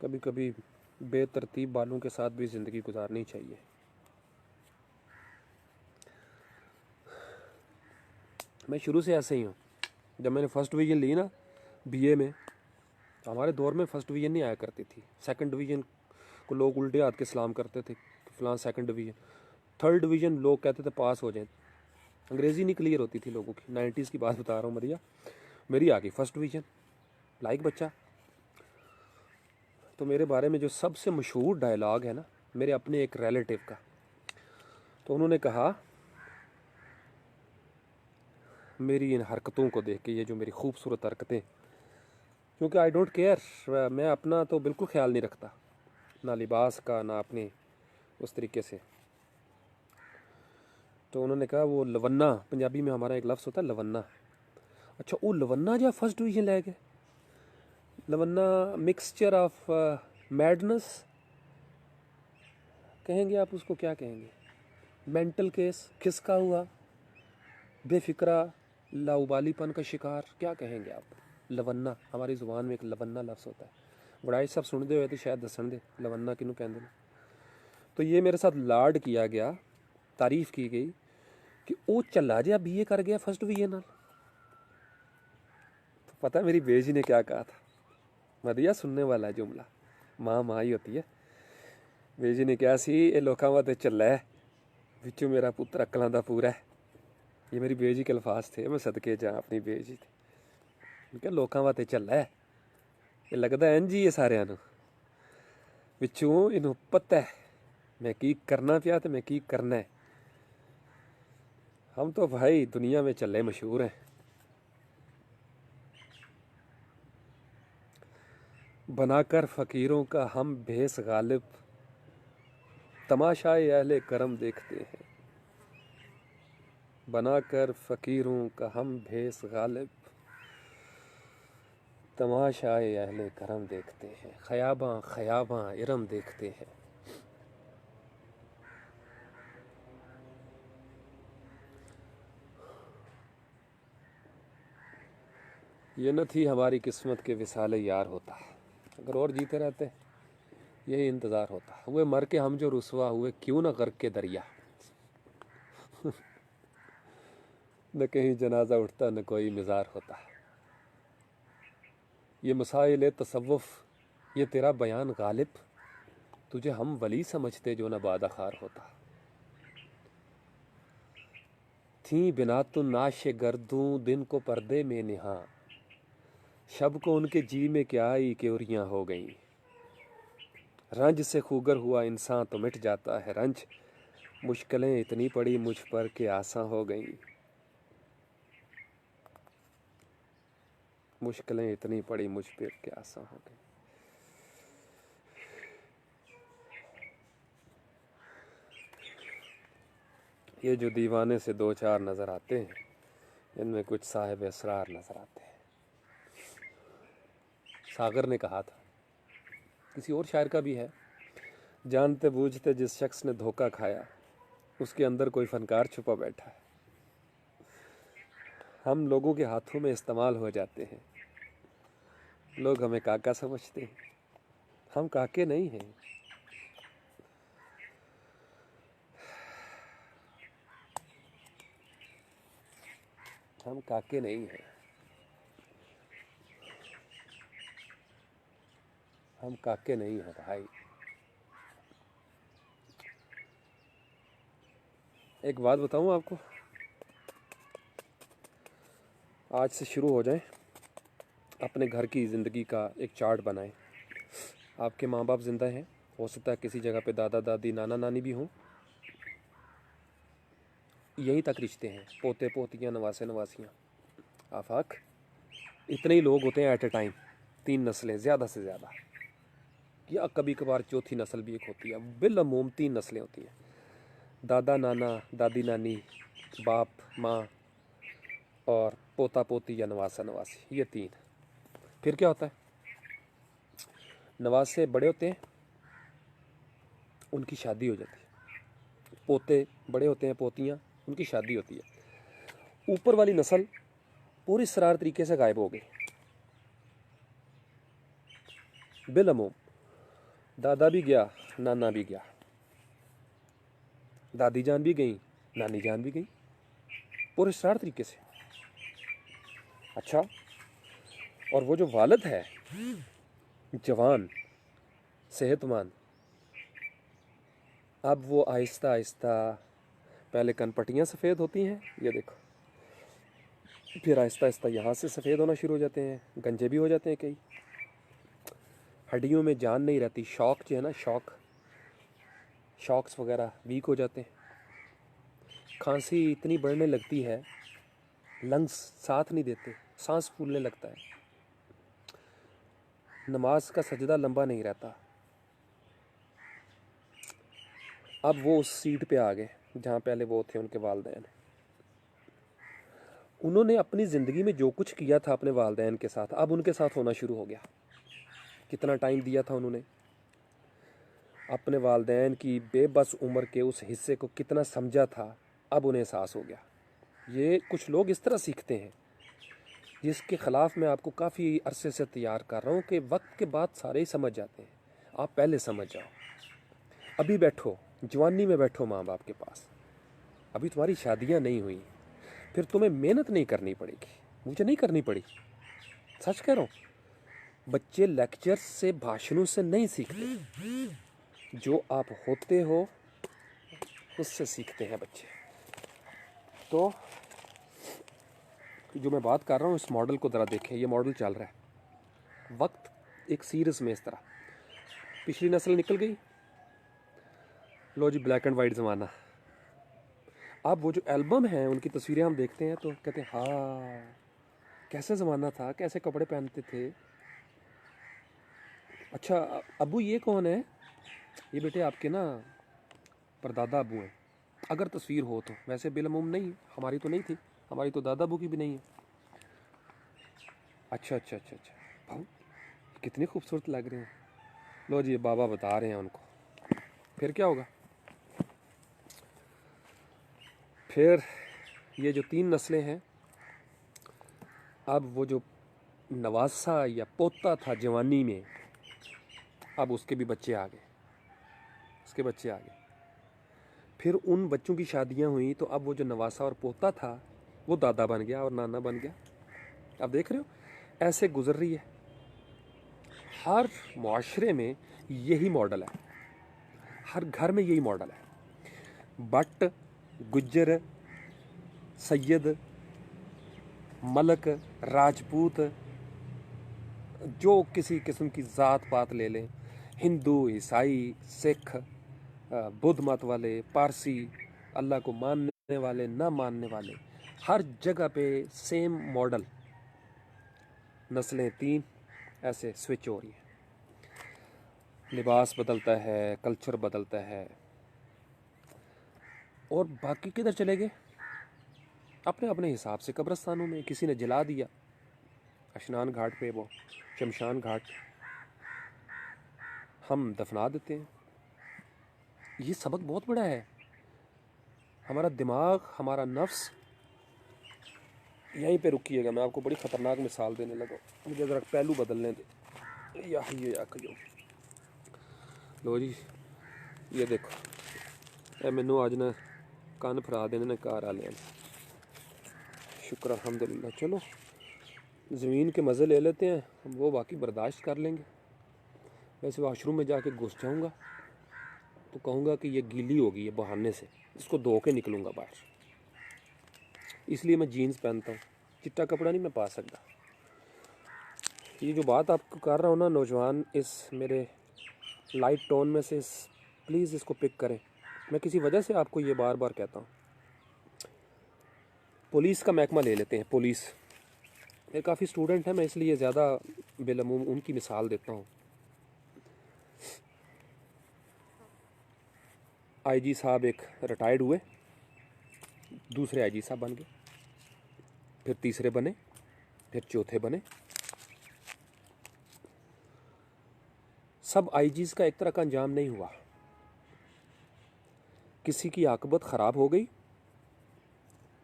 कभी कभी बेतरतीब बालों के साथ भी ज़िंदगी गुजारनी चाहिए। मैं शुरू से ऐसे ही हूँ। जब मैंने फ़र्स्ट डिवीज़न ली ना बीए में, तो हमारे दौर में फ़र्स्ट डिवीज़न नहीं आया करती थी, सेकंड डिवीज़न को लोग उल्टे हाथ के सलाम करते थे कि फ़लाँ सेकंड डिवीज़न, थर्ड डिवीज़न लोग कहते थे पास हो जाए। अंग्रेज़ी नहीं क्लियर होती थी लोगों की। 90s की बात बता रहा हूँ मरिया। मेरी आ गई फर्स्ट डिवीज़न, लाइक बच्चा। तो मेरे बारे में जो सबसे मशहूर डायलॉग है ना, मेरे अपने एक रिलेटिव का, तो उन्होंने कहा मेरी इन हरकतों को देख के, ये जो मेरी खूबसूरत हरकतें, क्योंकि आई डोंट केयर, मैं अपना तो बिल्कुल ख्याल नहीं रखता, ना लिबास का ना अपने उस तरीके से। तो उन्होंने कहा वो लवन्ना, पंजाबी में हमारा एक लफ्ज़ होता है लवन्ना। अच्छा वो लवन्ना जो फर्स्ट डिवीज़न ले गए, लवन्ना मिक्सचर ऑफ मैडनेस कहेंगे आप उसको, क्या कहेंगे, मेंटल केस, खिसका हुआ, बेफिक्रा, लाउबालीपन का शिकार, क्या कहेंगे आप। लवन्ना हमारी ज़ुबान में एक लवन्ना लफ्ज़ होता है। बड़ाई सब सुनते हुए तो शायद दसन दे लवन्ना किनू कहते हैं। तो ये मेरे साथ लाड किया गया, तारीफ़ की गई कि वो चला जा BA कर गया फर्स्ट डिवीजन नाल। तो पता मेरी बेजी ने क्या कहा था, वधिया सुनने वाला जुमला, माँ माँ ही होती है। बेजी ने कहा सी ये लोगों वास्ते चला है, विचों मेरा पुत्र अकलों का पूरा है। ये मेरी बेजी के अल्फाज थे, मैं सदके जा अपनी बेजी थे। उनके लोगों वास्ते चला है, ये लगता है इंज ही है सारिਆਂ ਨੂੰ, विचों इनू पता है मैं की करना पिया तो मैं की करना है। हम तो भाई दुनिया में चले मशहूर हैं। बनाकर फ़कीरों का हम भेस गालिब, तमाशाए अहले करम देखते हैं। बनाकर फ़कीरों का हम भेस गालिब, तमाशाए अहले करम देखते हैं। ख़याबां ख़याबां इरम देखते हैं। ये न थी हमारी किस्मत के विसाले यार होता, अगर और जीते रहते यही इंतज़ार होता। हुए मर के हम जो रुसवा हुए, क्यों न गर्क के दरिया। न कहीं जनाजा उठता न कोई मिज़ार होता। ये मसाइल तसव्वुफ़, ये तेरा बयान गालिब, तुझे हम वली समझते जो न बादखार होता। थी बिना तो नाश गर्दूं दिन को पर्दे में निहा, शब को उनके जी में क्या आई क्योरियाँ हो गईं। रंज से खूगर हुआ इंसान तो मिट जाता है रंज, मुश्किलें इतनी पड़ी मुझ पर कि आसान हो गईं। मुश्किलें इतनी पड़ी मुझ पर कि आसान हो गई। ये जो दीवाने से दो चार नज़र आते हैं, इनमें कुछ साहिब असरार नज़र आते हैं। सागर ने कहा था, किसी और शायर का भी है, जानते बूझते जिस शख्स ने धोखा खाया, उसके अंदर कोई फनकार छुपा बैठा है। हम लोगों के हाथों में इस्तेमाल हो जाते हैं, लोग हमें काका समझते हैं, हम काके नहीं हैं। हम काके नहीं हैं, हम काके नहीं हैं भाई। एक बात बताऊं आपको, आज से शुरू हो जाए, अपने घर की ज़िंदगी का एक चार्ट बनाएं। आपके माँ बाप ज़िंदा हैं, हो सकता है किसी जगह पे दादा दादी नाना नानी भी हों, यहीं तक रिश्ते हैं, पोते पोतियाँ नवासे नवासियाँ, आफाक, इतने ही लोग होते हैं एट ए टाइम। 3 नस्लें ज़्यादा से ज़्यादा, या कभी कभार चौथी नस्ल भी एक होती है, बिलअमूम 3 नस्लें होती हैं। दादा नाना, दादी नानी, बाप माँ और पोता पोती या नवासा नवासी, ये 3। फिर क्या होता है, नवासे बड़े होते हैं, उनकी शादी हो जाती है। पोते बड़े होते हैं, पोतियाँ, उनकी शादी होती है। ऊपर वाली नस्ल पूरी सरार तरीके से गायब हो गई, बिलअमूम। दादा भी गया, नाना भी गया, दादी जान भी गई, नानी जान भी गई, पूरे सरार तरीके से। अच्छा, और वो जो वालिद है, जवान, सेहतमंद, अब वो आहिस्ता आहिस्ता, पहले कनपट्टियाँ सफ़ेद होती हैं, ये देखो, फिर आहिस्ता आहिस्ता यहाँ से सफ़ेद होना शुरू हो जाते हैं, गंजे भी हो जाते हैं कई, हड्डियों में जान नहीं रहती, शॉक जो है ना, शॉक्स वगैरह वीक हो जाते हैं, खांसी इतनी बढ़ने लगती है, लंग्स साथ नहीं देते, सांस फूलने लगता है, नमाज का सजदा लंबा नहीं रहता। अब वो उस सीट पे आ गए जहाँ पहले वो थे उनके वालिदैन। उन्होंने अपनी ज़िंदगी में जो कुछ किया था अपने वालिदैन के साथ, अब उनके साथ होना शुरू हो गया। कितना टाइम दिया था उन्होंने, अपने वालिदैन की बेबस उम्र के उस हिस्से को कितना समझा था, अब उन्हें एहसास हो गया। ये कुछ लोग इस तरह सीखते हैं, जिसके ख़िलाफ़ मैं आपको काफ़ी अरसे से तैयार कर रहा हूँ कि वक्त के बाद सारे ही समझ जाते हैं, आप पहले समझ जाओ। अभी बैठो, जवानी में बैठो माँ बाप के पास, अभी तुम्हारी शादियाँ नहीं हुई, फिर तुम्हें मेहनत नहीं करनी पड़ेगी, मुझे नहीं करनी पड़ी, सच कह रहा हूँ। बच्चे लेक्चर से, भाषणों से नहीं सीखते, जो आप होते हो उससे सीखते हैं बच्चे। तो जो मैं बात कर रहा हूँ, इस मॉडल को ज़रा देखें, ये मॉडल चल रहा है वक्त एक सीरीज़ में इस तरह। पिछली नस्ल निकल गई, लो जी ब्लैक एंड वाइट ज़माना। अब वो जो एल्बम है उनकी तस्वीरें हम देखते हैं तो कहते हैं हाँ, कैसे ज़माना था, कैसे कपड़े पहनते थे। अच्छा अबू ये कौन है? ये बेटे आपके ना परदादा अबू हैं, अगर तस्वीर हो तो। वैसे बिलमुम नहीं, हमारी तो नहीं थी, हमारी तो दादा अबू की भी नहीं है। अच्छा अच्छा अच्छा अच्छा, भाऊ कितने खूबसूरत लग रहे हैं। लो जी बाबा बता रहे हैं उनको। फिर क्या होगा? फिर ये जो 3 नस्लें हैं, अब वो जो नवासा या पोता था जवानी में, अब उसके भी बच्चे आ गए, उसके बच्चे आ गए। फिर उन बच्चों की शादियां हुई तो अब वो जो नवासा और पोता था वो दादा बन गया और नाना बन गया। अब देख रहे हो ऐसे गुजर रही है। हर मुआशरे में यही मॉडल है, हर घर में यही मॉडल है। बट, गुज्जर, सैयद, मलक, राजपूत, जो किसी किस्म की ज़ात पात ले लें, हिंदू, ईसाई, सिख, बुद्ध मत वाले, पारसी, अल्लाह को मानने वाले, ना मानने वाले, हर जगह पे सेम मॉडल। नस्लें 3 ऐसे स्विच हो रही है, लिबास बदलता है, कल्चर बदलता है। और बाकी किधर चले गए? अपने अपने हिसाब से कब्रिस्तानों में। किसी ने जला दिया अशनान घाट पे, वो शमशान घाट, हम दफना देते हैं। ये सबक बहुत बड़ा है। हमारा दिमाग, हमारा नफ्स, यहीं पे रुकिएगा, मैं आपको बड़ी ख़तरनाक मिसाल देने लगा, मुझे ज़रा पहलू बदलने दे। या कहियो लो जी, ये देखो, ए मैनू अज ना कन्न फरा देने ने घर वाले, शुक्र अल्हम्दुलिल्लाह। चलो ज़मीन के मज़े ले लेते हैं हम, वो बाकी बर्दाश्त कर लेंगे। वैसे वाशरूम में जाके घुस जाऊँगा तो कहूँगा कि ये गीली होगी, ये बहाने से इसको धो के निकलूँगा बाहर, इसलिए मैं जीन्स पहनता हूँ, चिट्टा कपड़ा नहीं मैं पा सकता। ये जो बात आपको कर रहा हूँ ना नौजवान, इस मेरे लाइट टोन में से प्लीज़ इसको पिक करें। मैं किसी वजह से आपको ये बार बार कहता हूँ। पुलिस का महकमा ले लेते हैं। पुलिस ये काफ़ी स्टूडेंट हैं, मैं इसलिए ज़्यादा बेलमूम उनकी मिसाल देता हूँ। आईजी साहब एक रिटायर्ड हुए, दूसरे आईजी साहब बन गए, फिर तीसरे बने, फिर चौथे बने। सब आईजीज़ का एक तरह का अंजाम नहीं हुआ, किसी की आकबत ख़राब हो गई,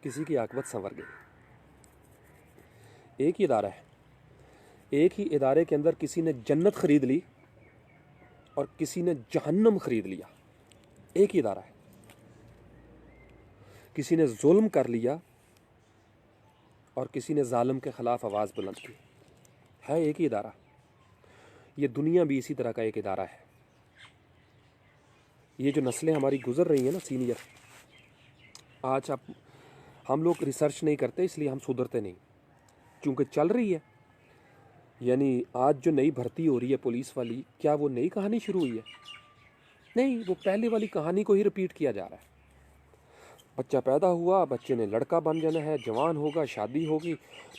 किसी की आकबत संवर गई। एक ही इदारा है, एक ही इदारे के अंदर किसी ने जन्नत ख़रीद ली और किसी ने जहन्नम ख़रीद लिया। एक ही इदारा है। किसी ने जुल्म कर लिया और किसी ने जालिम के ख़िलाफ़ आवाज़ बुलंद की। है एक ही इदारा। ये दुनिया भी इसी तरह का एक इदारा है। ये जो नस्लें हमारी गुजर रही हैं ना सीनियर, आज आप हम लोग रिसर्च नहीं करते इसलिए हम सुधरते नहीं, क्योंकि चल रही है। यानी आज जो नई भर्ती हो रही है पुलिस वाली, क्या वो नई कहानी शुरू हुई है? नहीं, वो पहले वाली कहानी को ही रिपीट किया जा रहा है। बच्चा पैदा हुआ, बच्चे ने लड़का बन जाना है, जवान होगा, शादी होगी,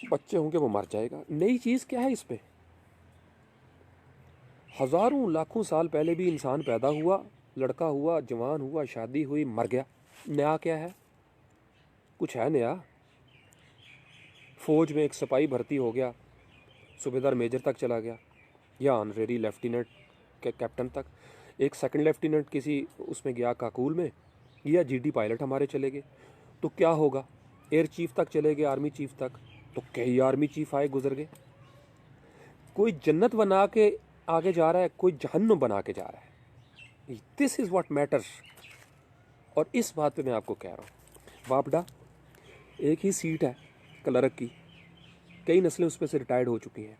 बच्चे होंगे, वो मर जाएगा। नई चीज़ क्या है इस पे? हज़ारों लाखों साल पहले भी इंसान पैदा हुआ, लड़का हुआ, जवान हुआ, शादी हुई, मर गया। नया क्या है? कुछ है नया? फौज में एक सिपाही भर्ती हो गया, सूबेदार मेजर तक चला गया, या ऑनरेरी लेफ्टिनेंट के कैप्टन तक। एक सेकंड लेफ्टिनेंट किसी उसमें गया काकूल में, या जीडी पायलट हमारे चले गए। तो क्या होगा? एयर चीफ तक चले गए, आर्मी चीफ तक, तो कई आर्मी चीफ आए, गुजर गए। कोई जन्नत बना के आगे जा रहा है, कोई जहन्नुम बना के जा रहा है। This is what matters. और इस बात पे मैं आपको कह रहा हूँ, वापडा एक ही सीट है क्लर्क की, कई नस्लें उसमें से रिटायर्ड हो चुकी हैं।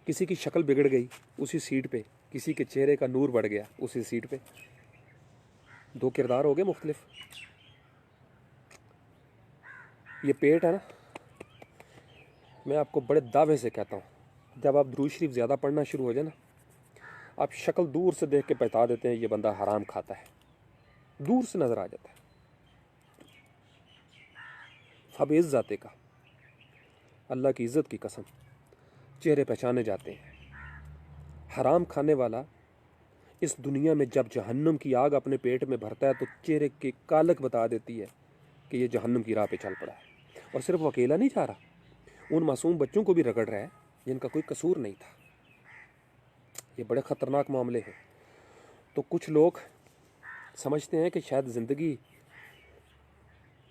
किसी की शक्ल बिगड़ गई उसी सीट पे, किसी के चेहरे का नूर बढ़ गया उसी सीट पे, दो किरदार हो गए मुख्तलिफ। ये पेट है ना, मैं आपको बड़े दावे से कहता हूँ, जब आप दुरूद शरीफ ज़्यादा पढ़ना शुरू हो जाए ना, आप शक्ल दूर से देख के बता देते हैं ये बंदा हराम खाता है, दूर से नज़र आ जाता है। फबेज़ जाते का, अल्लाह की इज़्ज़त की कसम, चेहरे पहचाने जाते हैं। हराम खाने वाला इस दुनिया में जब जहन्नुम की आग अपने पेट में भरता है तो चेहरे की कालक बता देती है कि ये जहन्नुम की राह पे चल पड़ा है। और सिर्फ वो अकेला नहीं जा रहा, उन मासूम बच्चों को भी रगड़ रहा है जिनका कोई कसूर नहीं था। ये बड़े ख़तरनाक मामले हैं। तो कुछ लोग समझते हैं कि शायद ज़िंदगी,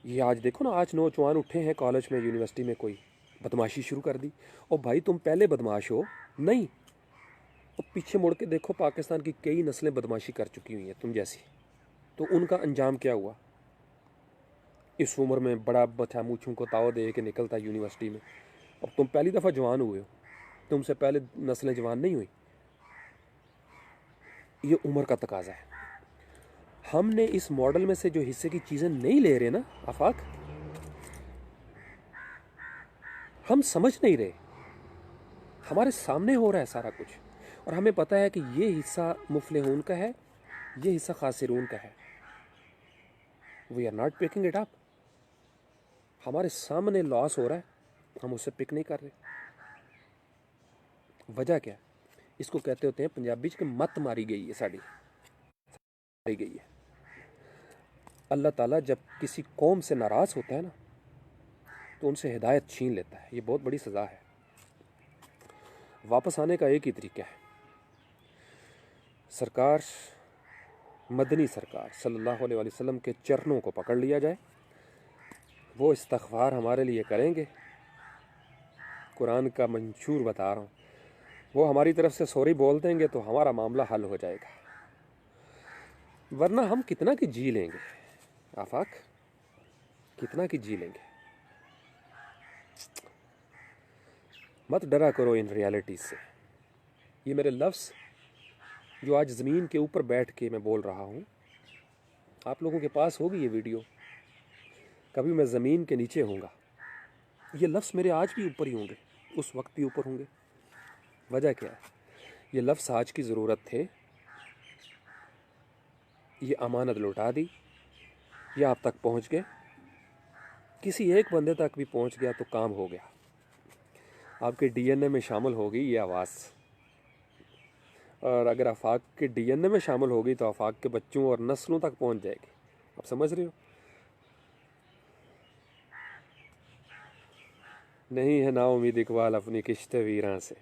ये आज देखो ना, आज नौजवान उठे हैं कॉलेज में, यूनिवर्सिटी में, कोई बदमाशी शुरू कर दी। और भाई तुम पहले बदमाश हो नहीं, और पीछे मुड़ के देखो, पाकिस्तान की कई नस्लें बदमाशी कर चुकी हुई हैं तुम जैसी। तो उनका अंजाम क्या हुआ? इस उम्र में बड़ा बच्चा मूछों को ताव दे के निकलता यूनिवर्सिटी में, अब तुम पहली दफ़ा जवान हुए हो, तुमसे पहले नस्लें जवान नहीं हुई। ये उम्र का तकाजा है। हमने इस मॉडल में से जो हिस्से की चीज़ें नहीं ले रहे ना आफाक, हम समझ नहीं रहे। हमारे सामने हो रहा है सारा कुछ, और हमें पता है कि ये हिस्सा मुफलिहून का है, ये हिस्सा खासिरून का है। We are not picking it up. हमारे सामने लॉस हो रहा है, हम उसे पिक नहीं कर रहे। वजह क्या है? इसको कहते होते हैं पंजाबी च मत मारी गई है, साड़ी मारी गई है। अल्लाह ताला जब किसी कौम से नाराज़ होता है ना, तो उनसे हिदायत छीन लेता है। ये बहुत बड़ी सज़ा है। वापस आने का एक ही तरीका है, सरकार, मदनी सरकार सल्लल्लाहु अलैहि वसल्लम के चरणों को पकड़ लिया जाए, वो इस्तग़फ़ार हमारे लिए करेंगे। कुरान का मंशूर बता रहा हूँ, वो हमारी तरफ से सॉरी बोल देंगे तो हमारा मामला हल हो जाएगा। वरना हम कितना की जी लेंगे आफाक, कितना की जी लेंगे। मत डरा करो इन रियलिटीज़ से। ये मेरे लफ्ज़ जो आज ज़मीन के ऊपर बैठ के मैं बोल रहा हूँ, आप लोगों के पास होगी ये वीडियो, कभी मैं ज़मीन के नीचे होऊंगा, ये लफ्ज़ मेरे आज भी ऊपर ही होंगे, उस वक्त भी ऊपर होंगे। वजह क्या है? ये लफ्ज़ आज की ज़रूरत थे, ये अमानत लौटा दी, ये आप तक पहुँच गए, किसी एक बंदे तक भी पहुँच गया तो काम हो गया। आपके डीएनए में शामिल होगी ये आवाज़, और अगर आफाक के डीएनए में शामिल होगी तो आफाक के बच्चों और नस्लों तक पहुँच जाएगी। आप समझ रहे हो? नहीं है ना उम्मीद इकबाल अपनी किश्ते वीरां से,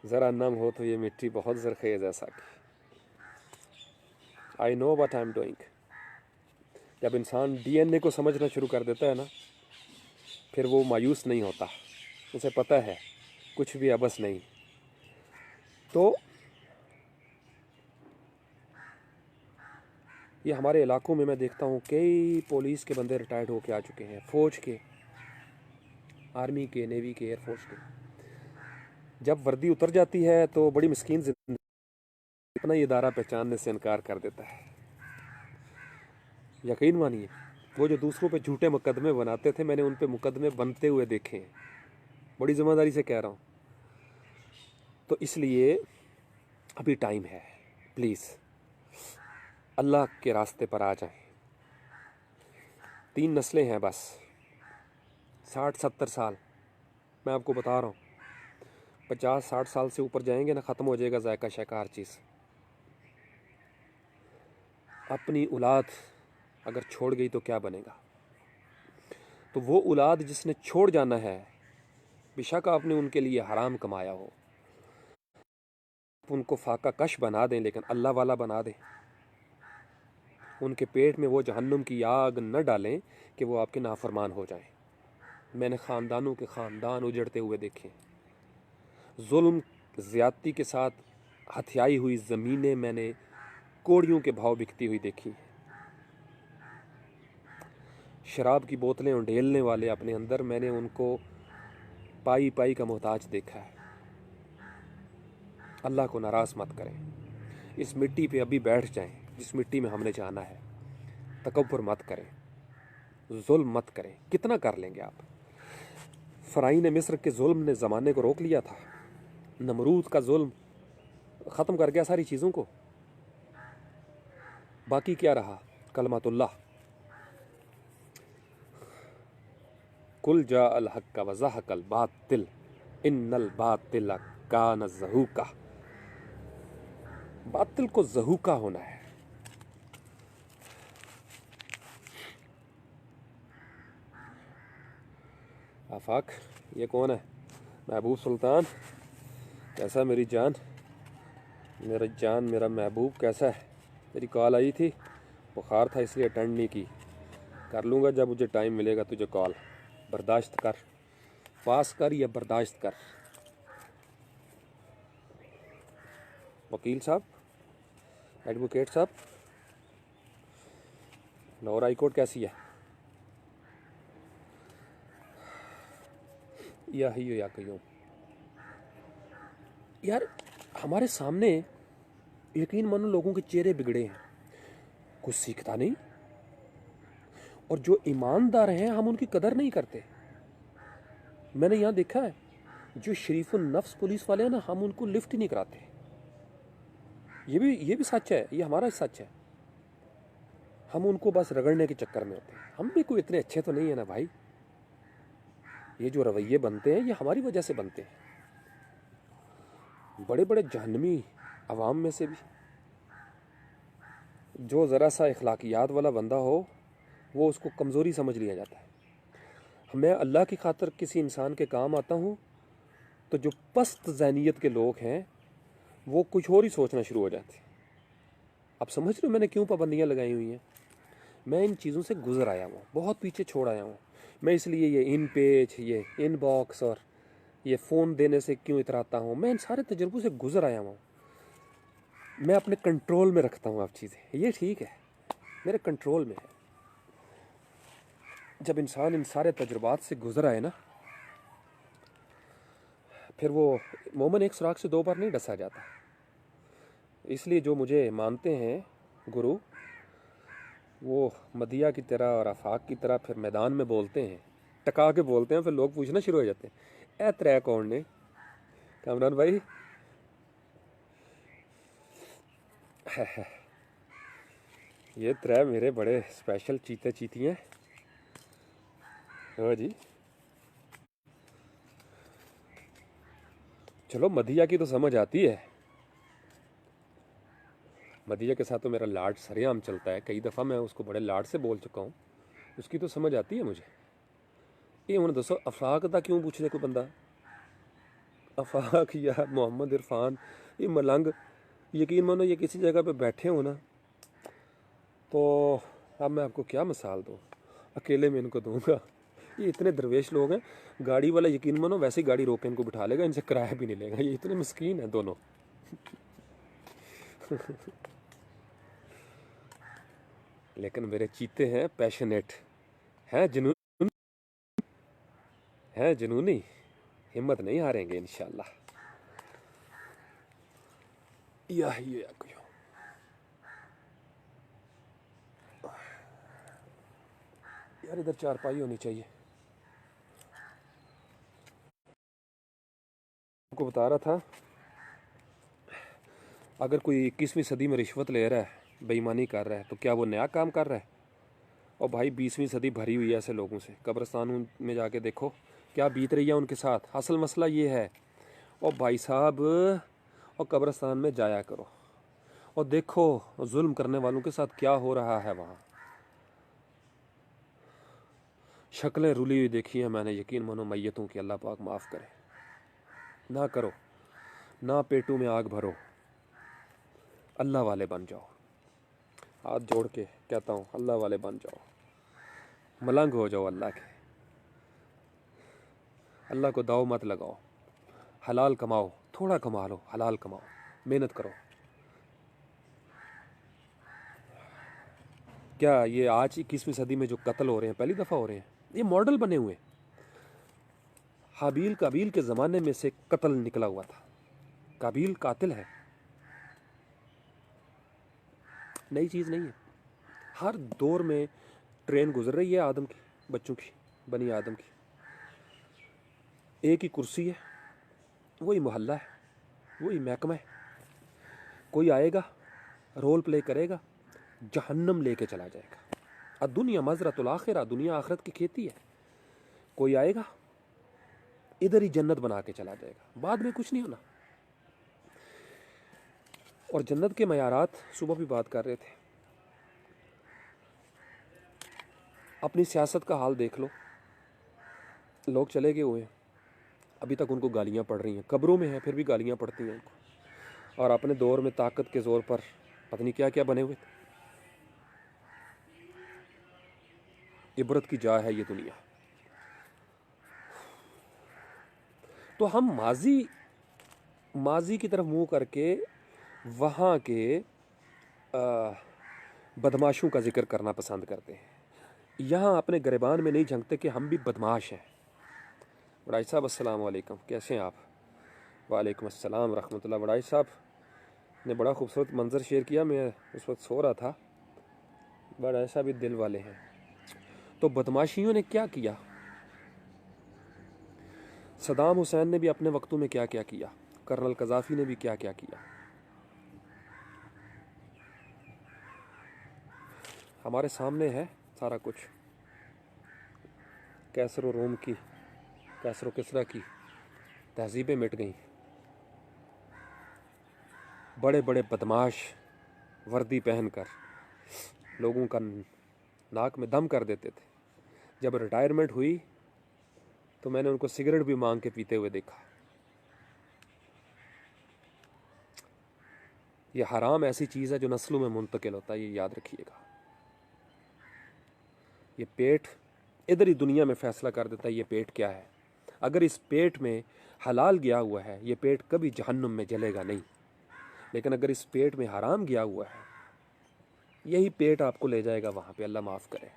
ज़रा नम हो तो ये मिट्टी बहुत ज़रखेज़ ऐसा की। I know what I am doing. जब इंसान डीएनए को समझना शुरू कर देता है ना, फिर वो मायूस नहीं होता, उसे पता है कुछ भी अबस नहीं। तो ये हमारे इलाकों में मैं देखता हूँ कई पुलिस के बंदे रिटायर्ड होके आ चुके हैं, फ़ौज के, आर्मी के, नेवी के, एयरफोर्स के। जब वर्दी उतर जाती है तो बड़ी मिस्कीन इतना ही इदारा पहचानने से इनकार कर देता है। यकीन मानिए, वो जो दूसरों पे झूठे मुकदमे बनाते थे, मैंने उन पे मुकदमे बनते हुए देखे हैं। बड़ी ज़िम्मेदारी से कह रहा हूँ। तो इसलिए अभी टाइम है, प्लीज़ अल्लाह के रास्ते पर आ जाएं। 3 नस्लें हैं बस, 60-70 साल। मैं आपको बता रहा हूँ, 50-60 साल से ऊपर जाएंगे ना, ख़त्म हो जाएगा जायका शायका हर चीज़। अपनी औलाद अगर छोड़ गई तो क्या बनेगा? तो वो औलाद जिसने छोड़ जाना है, बेशक आपने उनके लिए हराम कमाया हो, उनको फाका कश बना दें, लेकिन अल्लाह वाला बना दें। उनके पेट में वो जहन्नुम की आग न डालें कि वो आपके नाफरमान हो जाएं। मैंने ख़ानदानों के ख़ानदान उजड़ते हुए देखे। जुल्म ज़्यादती के साथ हथियाई हुई ज़मीनें मैंने कोड़ियों के भाव बिकती हुई देखी। शराब की बोतलें उंडेलने वाले अपने अंदर, मैंने उनको पाई पाई का मोहताज देखा है। अल्लाह को नाराज़ मत करें। इस मिट्टी पे अभी बैठ जाएं जिस मिट्टी में हमने जाना है। तकब्बुर मत करें, जुल्म मत करें। कितना कर लेंगे आप? फ़राईन मिस्र के जुल्म ने ज़माने को रोक लिया था। नमरूद का जुल्म ख़त्म कर गया सारी चीज़ों को। बाकी क्या रहा? कलमतुल्लाह, कुल जा अल हक़ व ज़हक़ल बातिल इन्नल बातिल कान ज़हूका। बातिल को ज़हूका होना है। आफाक, ये कौन है? महबूब सुल्तान, कैसा मेरी जान? मेरा जान, मेरा महबूब कैसा है? तेरी कॉल आई थी, बुखार था इसलिए अटेंड नहीं की। कर लूँगा जब मुझे टाइम मिलेगा तुझे कॉल। बर्दाश्त कर, पास कर या बर्दाश्त कर। वकील साहब, एडवोकेट साहब, लाहौर हाई कोर्ट कैसी है? या ही या कहीं यार, हमारे सामने यकीन मानो लोगों के चेहरे बिगड़े हैं, कुछ सीखता नहीं। और जो ईमानदार हैं हम उनकी कदर नहीं करते। मैंने यहाँ देखा है, जो शरीफुल नफ्स पुलिस वाले हैं ना, हम उनको लिफ्ट ही नहीं कराते। ये भी सच है, ये हमारा सच है। हम उनको बस रगड़ने के चक्कर में होते हैं। हम भी कोई इतने अच्छे तो नहीं है ना भाई। ये जो रवैये बनते हैं ये हमारी वजह से बनते हैं। बड़े बड़े जहन्नमी अवाम में से भी जो ज़रा सा इखलाकियात वाला बंदा हो, वो उसको कमज़ोरी समझ लिया जाता है। मैं अल्लाह की खातिर किसी इंसान के काम आता हूँ तो जो पस्त ज़हनियत के लोग हैं वो कुछ और ही सोचना शुरू हो जाते हैं। आप समझ रहे हो मैंने क्यों पाबंदियाँ लगाई हुई हैं? मैं इन चीज़ों से गुज़र आया हूँ, बहुत पीछे छोड़ आया हूँ मैं। इसलिए ये इन पेज, ये इनबॉक्स और ये फ़ोन देने से क्यों इतराता हूँ? मैं इन सारे तजुर्बों से गुज़र आया हूँ। मैं अपने कंट्रोल में रखता हूँ आप चीज़ें, ये ठीक है, मेरे कंट्रोल में है। जब इंसान इन सारे तजुर्बात से गुज़र आए ना, फिर वो मोमन एक सुराख से 2 बार नहीं डसा जाता। इसलिए जो मुझे मानते हैं गुरु, वो मदिया की तरह और आफाक की तरह फिर मैदान में बोलते हैं, टका के बोलते हैं। फिर लोग पूछना शुरू हो जाते हैं, ए त्रै कौन ने? कामरान भाई, ये त्रै मेरे बड़े स्पेशल चीते चीती हैं। हाँ जी, चलो मदिया की तो समझ आती है। मदिया के साथ तो मेरा लाड सरेआम चलता है। कई दफ़ा मैं उसको बड़े लाड से बोल चुका हूँ, उसकी तो समझ आती है मुझे। ये हूँ दसो अफाक का क्यों पूछते कोई बंदा? अफाक या मोहम्मद इरफान, ये मलंग, यकीन मानो ये किसी जगह पे बैठे हो ना, तो अब मैं आपको क्या मिसाल दूँ, अकेले में इनको दूंगा। ये इतने दरवेश लोग हैं, गाड़ी वाला यकीन मानो वैसे ही गाड़ी रोक के इनको बिठा लेगा, इनसे किराया भी नहीं लेगा। ये इतने मस्कीन हैं दोनों। लेकिन मेरे चीते हैं पैशनेट, हैं जुनून, हैं जुनूनी, हिम्मत नहीं हारेंगे इंशाल्लाह। या ये यार इधर चारपाई होनी चाहिए। आपको बता रहा था, अगर कोई 21वीं सदी में रिश्वत ले रहा है, बेईमानी कर रहा है, तो क्या वो नया काम कर रहा है? और भाई 20वीं सदी भरी हुई है ऐसे लोगों से। कब्रिस्तान में जाके देखो क्या बीत रही है उनके साथ। असल मसला ये है। और भाई साहब, और कब्रिस्तान में जाया करो और देखो जुल्म करने वालों के साथ क्या हो रहा है वहाँ। शक्लें रुली हुई देखी हैं मैंने, यकीन मानो मैयतों की। अल्लाह पाक माफ़ करे। ना करो, ना पेटों में आग भरो, अल्लाह वाले बन जाओ। हाथ जोड़ के कहता हूँ, अल्लाह वाले बन जाओ, मलंग हो जाओ अल्लाह के। अल्लाह को दाव मत लगाओ, हलाल कमाओ, थोड़ा कमा लो, हलाल कमाओ, मेहनत करो। क्या ये आज 21वीं सदी में जो कत्ल हो रहे हैं पहली दफ़ा हो रहे हैं? ये मॉडल बने हुए। हाबील काबील के ज़माने में से कत्ल निकला हुआ था। काबील कातिल है, नई चीज़ नहीं है। हर दौर में ट्रेन गुजर रही है आदम की, बच्चों की, बनी आदम की। एक ही कुर्सी है, वही मोहल्ला है, वही महकमा है। कोई आएगा, रोल प्ले करेगा, जहन्नम लेके चला जाएगा। दुनिया मज़रतुल आखिरा, दुनिया आखिरत की खेती है। कोई आएगा, इधर ही जन्नत बना के चला जाएगा, बाद में कुछ नहीं होना। और जन्नत के मयारात, सुबह भी बात कर रहे थे। अपनी सियासत का हाल देख लो, लोग चले गए हुए हैं, अभी तक उनको गालियाँ पड़ रही हैं। कब्रों में हैं फिर भी गालियाँ पड़ती हैं उनको। और अपने दौर में ताकत के ज़ोर पर पता नहीं क्या क्या बने हुए थे। इबरत की जा है ये दुनिया। तो हम माजी की तरफ मुंह करके वहाँ के बदमाशों का जिक्र करना पसंद करते हैं। यहाँ अपने गिरबान में नहीं झंकते कि हम भी बदमाश हैं। वड़ाई साहब अस्सलाम वालेकुम, कैसे हैं आप? वालेकुम अस्सलाम रहमतुल्लाह। वड़ाई साहब ने बड़ा खूबसूरत मंज़र शेयर किया, मैं उस वक्त सो रहा था। बड़ा ऐसा भी दिल वाले हैं। तो बदमाशियों ने क्या किया? सदाम हुसैन ने भी अपने वक्तों में क्या क्या किया, कर्नल कज़ाफ़ी ने भी क्या क्या किया। हमारे सामने है सारा कुछ। कैसर व रोम की, कैसर व किसरा की तहजीबें मिट गईं। बड़े बड़े बदमाश वर्दी पहनकर लोगों का नाक में दम कर देते थे। जब रिटायरमेंट हुई तो मैंने उनको सिगरेट भी मांग के पीते हुए देखा। ये हराम ऐसी चीज़ है जो नस्लों में मुंतकिल होता है, ये याद रखिएगा। ये पेट इधर ही दुनिया में फ़ैसला कर देता है ये पेट क्या है। अगर इस पेट में हलाल गया हुआ है, ये पेट कभी जहन्नुम में जलेगा नहीं। लेकिन अगर इस पेट में हराम गया हुआ है, यही पेट आपको ले जाएगा वहाँ पे, अल्लाह माफ़ करे।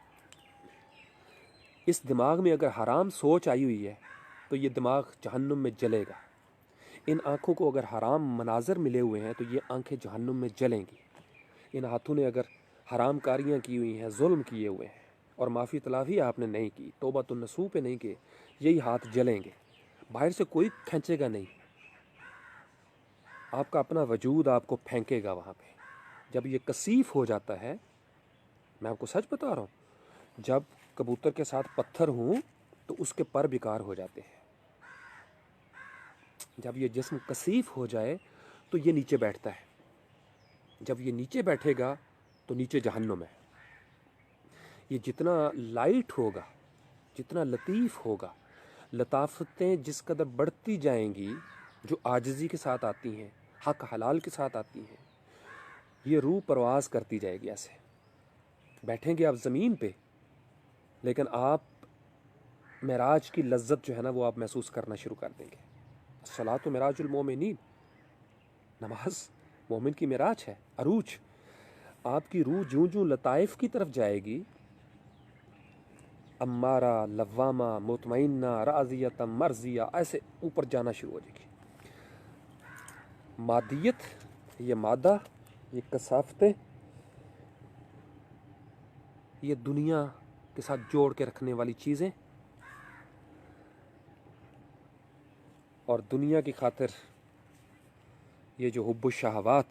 इस दिमाग में अगर हराम सोच आई हुई है तो ये दिमाग जहन्नुम में जलेगा। इन आँखों को अगर हराम मनाजर मिले हुए हैं तो ये आंखें जहन्नुम में जलेंगी। इन हाथों ने अगर हराम कारियाँ की हुई हैं, जुल्म किए हुए हैं और माफ़ी तलाफ़ी आपने नहीं की, तौबा तो नसूह पे नहीं किए, यही हाथ जलेंगे। बाहर से कोई खींचेगा नहीं, आपका अपना वजूद आपको फेंकेगा वहाँ पे। जब ये कसीफ हो जाता है, मैं आपको सच बता रहा हूँ, जब कबूतर के साथ पत्थर हों तो उसके पर बेकार हो जाते हैं। जब ये जिस्म कसीफ हो जाए तो ये नीचे बैठता है। जब ये नीचे बैठेगा तो नीचे जहन्नुम है। ये जितना लाइट होगा, जितना लतीफ़ होगा, लताफतें जिस कदर बढ़ती जाएंगी, जो आजिज़ी के साथ आती हैं, हक हलाल के साथ आती हैं, ये रूह परवाज़ करती जाएगी। ऐसे बैठेंगे आप ज़मीन पे, लेकिन आप मेराज की लज्जत जो है ना, वो आप महसूस करना शुरू कर देंगे। सलातो मेराजुल मोमिनीन, नमाज मोमिन की मेराज है, अरूज। आपकी रूह जूं जूं लताइफ की तरफ जाएगी, अम्मारा, लव्वामा, मुतमइन्ना, राज़ियता, मर्जिया, ऐसे ऊपर जाना शुरू हो जाएगी। मादियत ये मादा, ये कसाफतें, ये दुनिया के साथ जोड़ के रखने वाली चीज़ें, और दुनिया की खातिर ये जो हुब्बुश शहवात,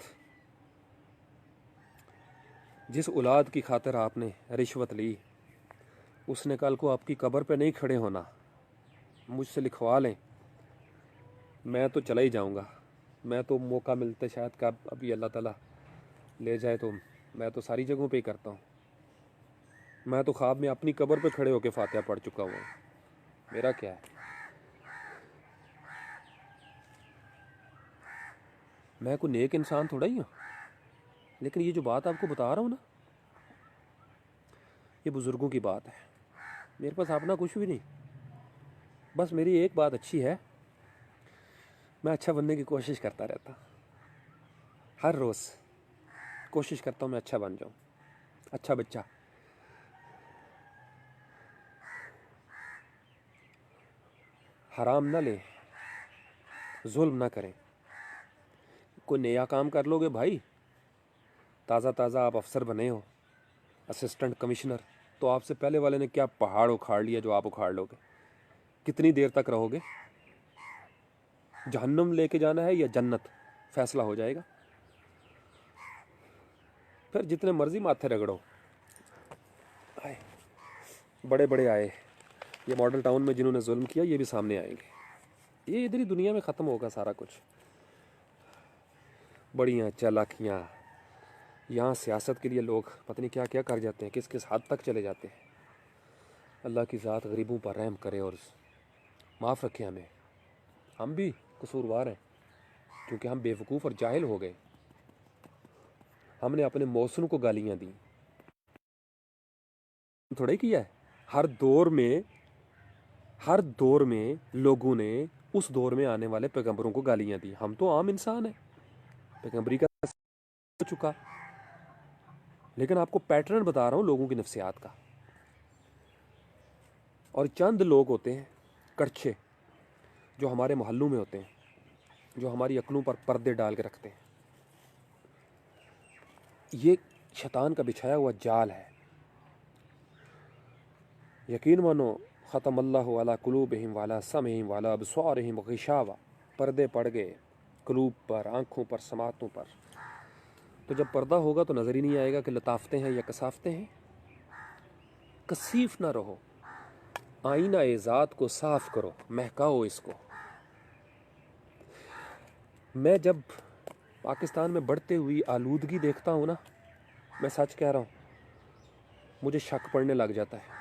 जिस औलाद की खातिर आपने रिश्वत ली, उसने कल को आपकी कब्र पे नहीं खड़े होना। मुझसे लिखवा लें, मैं तो चला ही जाऊंगा। मैं तो मौका मिलते शायद का अभी अल्लाह ताला ले जाए तो मैं तो सारी जगहों पे ही करता हूँ। मैं तो ख्वाब में अपनी कब्र पे खड़े होकर फातिहा पढ़ चुका हूँ। मेरा क्या है, मैं कोई नेक इंसान थोड़ा ही हूँ। लेकिन ये जो बात आपको बता रहा हूँ ना, ये बुज़ुर्गों की बात है। मेरे पास अपना कुछ भी नहीं, बस मेरी एक बात अच्छी है, मैं अच्छा बनने की कोशिश करता रहता। हर रोज़ कोशिश करता हूँ मैं अच्छा बन जाऊँ, अच्छा बच्चा। हराम ना लें, जुल्म ना करें। कोई नया काम कर लोगे भाई, ताज़ा ताज़ा आप अफसर बने हो, असिस्टेंट कमिश्नर, तो आपसे पहले वाले ने क्या पहाड़ उखाड़ लिया जो आप उखाड़ लोगे? कितनी देर तक रहोगे? जहन्नम लेके जाना है या जन्नत, फैसला हो जाएगा। फिर जितने मर्जी माथे रगड़ो। आए, बड़े बड़े आए, ये मॉडल टाउन में जिन्होंने जुल्म किया ये भी सामने आएंगे। ये इधर ही दुनिया में ख़त्म होगा सारा कुछ। बड़ियाँ चालाकियाँ, यहाँ सियासत के लिए लोग पता नहीं क्या क्या कर जाते हैं, किस किस हद तक चले जाते हैं। अल्लाह की ज़ात गरीबों पर रहम करे और माफ़ रखे हमें। हम भी कसूरवार हैं क्योंकि हम बेवकूफ़ और जाहिल हो गए। हमने अपने मौसम को गालियाँ दी, थोड़ा ही किया है। हर दौर में लोगों ने उस दौर में आने वाले पैगंबरों को गालियाँ दी। हम तो आम इंसान हैं, पैगंबरी का हो चुका। लेकिन आपको पैटर्न बता रहा हूँ लोगों की नफ्सियात का। और चंद लोग होते हैं कड़छे, जो हमारे मोहल्लों में होते हैं, जो हमारी अक्लों पर पर्दे डाल के रखते हैं। ये शैतान का बिछाया हुआ जाल है। यकीन मानो, ख़त्म अल्लाहु अला कुलूबिहिम वाला समहिम वाला अबसारिहिम गिशावा, पर्दे पड़ गए कुलूब पर, आँखों पर, समातों पर। तो जब पर्दा होगा तो नज़र ही नहीं आएगा कि लताफते हैं या कसाफते हैं। कसीफ ना रहो, आईना ए ज़ात को साफ करो, महकाओ इसको। मैं जब पाकिस्तान में बढ़ते हुई आलूदगी देखता हूँ ना, मैं सच कह रहा हूँ, मुझे शक पड़ने लग जाता है।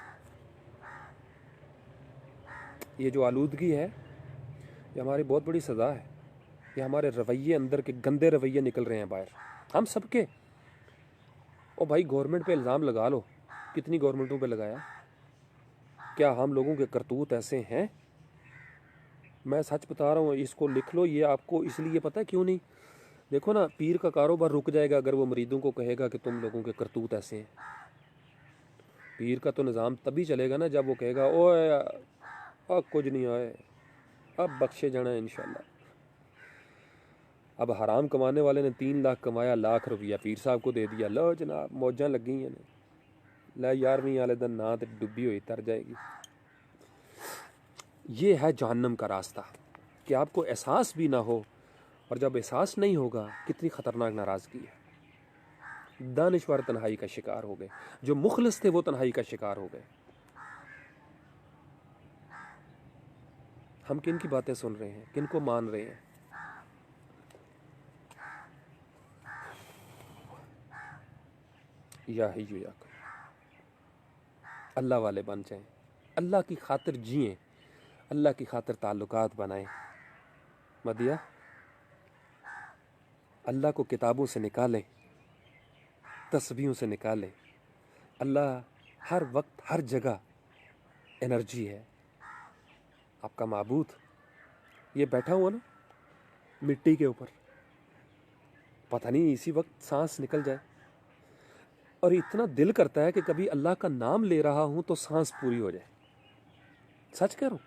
ये जो आलूदगी है, ये हमारी बहुत बड़ी सज़ा है। ये हमारे रवैये, अंदर के गंदे रवैये निकल रहे हैं बाहर, हम सबके। ओ भाई, गवर्नमेंट पे इल्ज़ाम लगा लो, कितनी गवर्नमेंटों पे लगाया? क्या हम लोगों के करतूत ऐसे हैं? मैं सच बता रहा हूँ, इसको लिख लो। ये आपको इसलिए पता है क्यों नहीं? देखो ना, पीर का कारोबार रुक जाएगा अगर वो मुरीदों को कहेगा कि तुम लोगों के करतूत ऐसे हैं। पीर का तो निज़ाम तभी चलेगा ना जब वो कहेगा ओए अब कुछ नहीं आए, अब बख्शे जाना है इंशाल्लाह। अब हराम कमाने वाले ने 3 लाख कमाया, लाख रुपया पीर साहब को दे दिया, लो जनाब मौजां लगी हैं ने, लै 11वीं वाले दिन ना तो डुबी हुई तर जाएगी। ये है जहन्नम का रास्ता, कि आपको एहसास भी ना हो, और जब एहसास नहीं होगा कितनी ख़तरनाक नाराज़गी है। दानिश्वर तन्हाई का शिकार हो गए, जो मुखलिस थे वो तन्हाई का शिकार हो गए। हम किन की बातें सुन रहे हैं, किन को मान रहे हैं? या ही या अल्लाह वाले बन जाएं, अल्लाह की खातिर जिएं, अल्लाह की खातिर ताल्लुकात बनाएं। मदिया, अल्लाह को किताबों से निकालें, तस्बीहों से निकालें। अल्लाह हर वक्त हर जगह एनर्जी है। आपका माबूद ये बैठा हुआ ना मिट्टी के ऊपर, पता नहीं इसी वक्त सांस निकल जाए। और इतना दिल करता है कि कभी अल्लाह का नाम ले रहा हूँ तो सांस पूरी हो जाए। सच कह रहा हूँ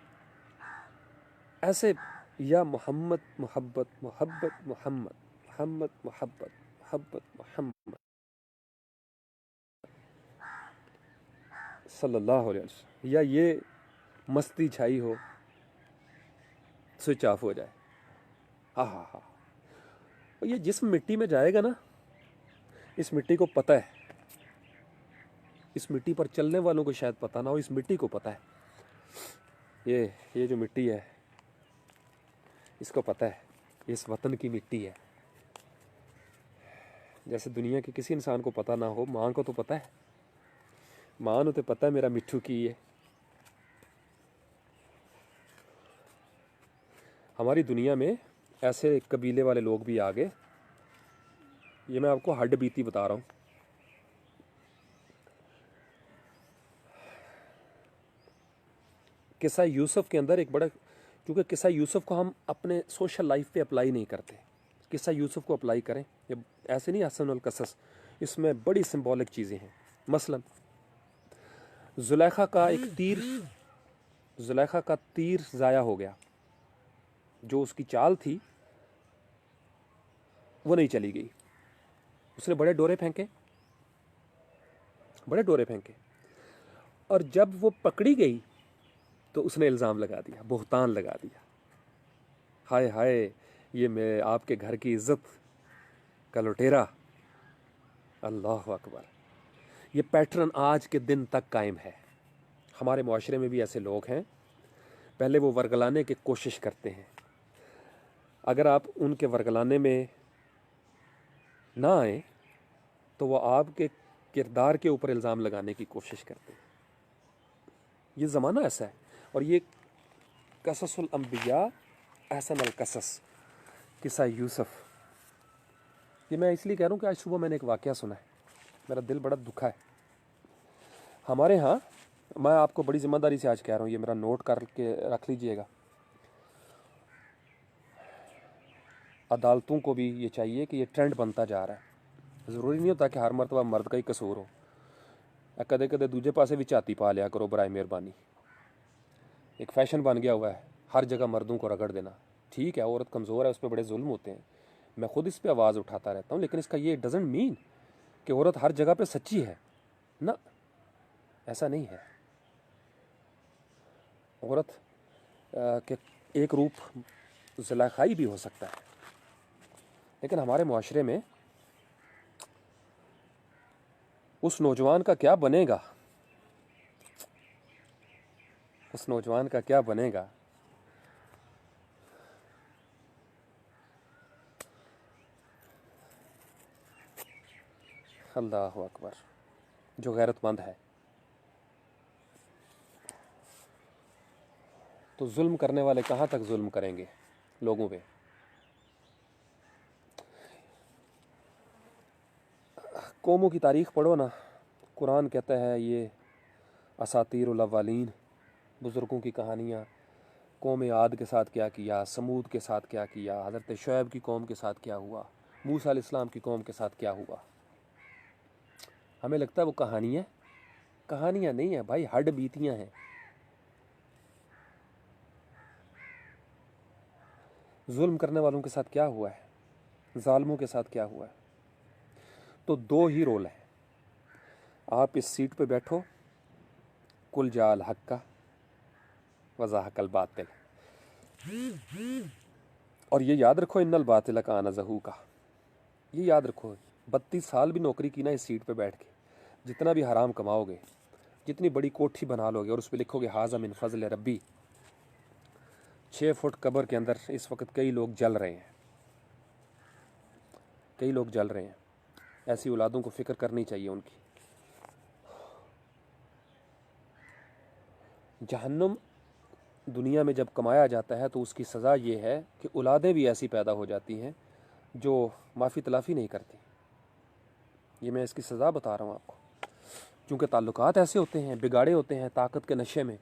ऐसे, या मोहम्मद मोहब्बत मोहब्बत मोहम्मद, मोहम्मद मोहब्बत मोहब्बत मोहम्मद सल्लल्लाहु अलैहि वसल्लम, या ये मस्ती छाई हो, स्विच ऑफ हो जाए। हाँ हाँ हाँ। और ये जिस मिट्टी में जाएगा ना, इस मिट्टी को पता है, इस मिट्टी पर चलने वालों को शायद पता ना हो, इस मिट्टी को पता है। ये जो मिट्टी है, इसको पता है इस वतन की मिट्टी है। जैसे दुनिया के किसी इंसान को पता ना हो, माँ को तो पता है। माँ ने तो पता है मेरा मिट्ठू की है। हमारी दुनिया में ऐसे कबीले वाले लोग भी आ गए। ये मैं आपको हड्ड बीती बता रहा हूँ। किस्सा यूसुफ के अंदर एक बड़ा, क्योंकि किस्सा यूसुफ को हम अपने सोशल लाइफ पे अप्लाई नहीं करते, किस्सा यूसुफ को अप्लाई करें। ये ऐसे नहीं हसन अल कसस, इसमें बड़ी सिंबॉलिक चीज़ें हैं। मसलन जुलेखा का तीर ज़ाया हो गया। जो उसकी चाल थी वो नहीं चली गई। उसने बड़े डोरे फेंके, और जब वो पकड़ी गई तो उसने इल्ज़ाम लगा दिया, बुहतान लगा दिया। हाय हाय, ये मैं आपके घर की इज्जत का लुटेरा। अल्लाह अकबर। ये पैटर्न आज के दिन तक कायम है। हमारे मुआशरे में भी ऐसे लोग हैं, पहले वो वर्गलाने की कोशिश करते हैं। अगर आप उनके वर्गलाने में ना आए तो वो आपके किरदार के ऊपर इल्ज़ाम लगाने की कोशिश करते हैं। ये ज़माना ऐसा है। और ये कससुल अंबिया अहसन अल कसस, किस्सा यूसुफ, ये मैं इसलिए कह रहा हूँ कि आज सुबह मैंने एक वाक़या सुना है, मेरा दिल बड़ा दुखा है। हमारे यहाँ, मैं आपको बड़ी ज़िम्मेदारी से आज कह रहा हूँ, ये मेरा नोट करके रख लीजिएगा। अदालतों को भी ये चाहिए कि ये ट्रेंड बनता जा रहा है। ज़रूरी नहीं होता कि हर मरतबा मर्द का ही कसूर हो। कदे कदे दूजे पासे भी झाती पा लिया करो, बराए मेहरबानी। एक फ़ैशन बन गया हुआ है हर जगह मर्दों को रगड़ देना। ठीक है, औरत कमज़ोर है, उस पर बड़े जुल्म होते हैं, मैं खुद इस पर आवाज़ उठाता रहता हूँ, लेकिन इसका ये डजेंट मीन कि औरत हर जगह पे सच्ची है ना, ऐसा नहीं है। औरत के एक रूप ज़ुलेखाई भी हो सकता है, लेकिन हमारे मुआशरे में उस नौजवान का क्या बनेगा, उस नौजवान का क्या बनेगा। अल्लाह अकबर। जो गैरतमंद है। तो जुल्म करने वाले कहाँ तक जुल्म करेंगे लोगों पे। कौमों की तारीख़ पढ़ो ना, कुरान कहता है ये असातीरुल अव्वलीन, बुज़ुर्गों की कहानियाँ। कौम आद के साथ क्या किया, समूद के साथ क्या किया, हज़रत शुएब की कौम के साथ क्या हुआ, मूसा अलैहिस्सलाम की कौम के साथ क्या हुआ। हमें लगता है वो कहानियाँ नहीं है भाई, हड्ड बीतियाँ हैं। जुल्म करने वालों के साथ क्या हुआ है, जालिमों के साथ क्या हुआ है। तो दो ही रोल हैं। आप इस सीट पे बैठो, कुल जाल हक्का वज़ाहकल बातिल, और ये याद रखो इन्नल बातिल काना ज़हूका। ये याद रखो, 32 साल भी नौकरी की ना इस सीट पे बैठ के, जितना भी हराम कमाओगे, जितनी बड़ी कोठी बना लोगे और उस पर लिखोगे हाज़ा मिन फ़ज़ल रब्बी, 6 फुट कब्र के अंदर इस वक्त कई लोग जल रहे हैं, कई लोग जल रहे हैं। ऐसी औलादों को फ़िक्र करनी चाहिए उनकी। जहन्नुम दुनिया में जब कमाया जाता है तो उसकी सज़ा ये है कि औलादें भी ऐसी पैदा हो जाती हैं जो माफ़ी तलाफ़ी नहीं करती। ये मैं इसकी सज़ा बता रहा हूँ आपको, क्योंकि ताल्लुकात ऐसे होते हैं, बिगाड़े होते हैं ताकत के नशे में,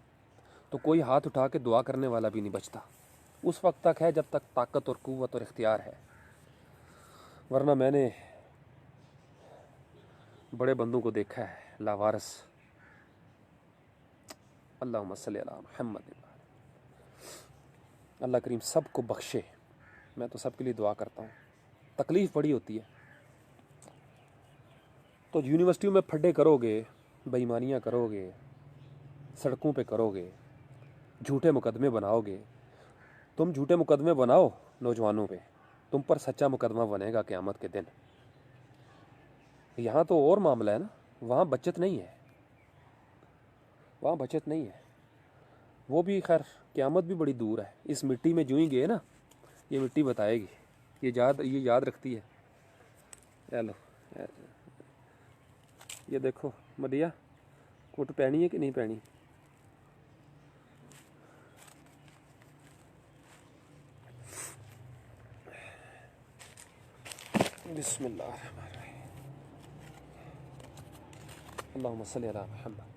तो कोई हाथ उठा के दुआ करने वाला भी नहीं बचता। उस वक्त तक है जब तक ताकत और क़ुव्वत और इख्तियार है, वरना मैंने बड़े बंदों को देखा है लावारस। अल्लाहुम्मा सल्ली अला मुहम्मद। अल्लाह करीम सबको बख्शे, मैं तो सबके लिए दुआ करता हूँ। तकलीफ़ बड़ी होती है। तो यूनिवर्सिटियों में फड्डे करोगे, बेईमानियाँ करोगे, सड़कों पे करोगे, झूठे मुकदमे बनाओगे। तुम झूठे मुकदमे बनाओ नौजवानों पे, तुम पर सच्चा मुकदमा बनेगा क़यामत के दिन। यहाँ तो और मामला है ना, वहाँ बचत नहीं है, वहाँ बचत नहीं है। वो भी खैर क़यामत भी बड़ी दूर है। इस मिट्टी में जूँ ही गए ना, ये मिट्टी बताएगी, ये याद रखती है। चलो ये देखो मदिया, कोट पहनी है कि नहीं पहनी? बिस्मिल्लाह, अल्लाहुम्मा सल्ली अला मुहम्मद।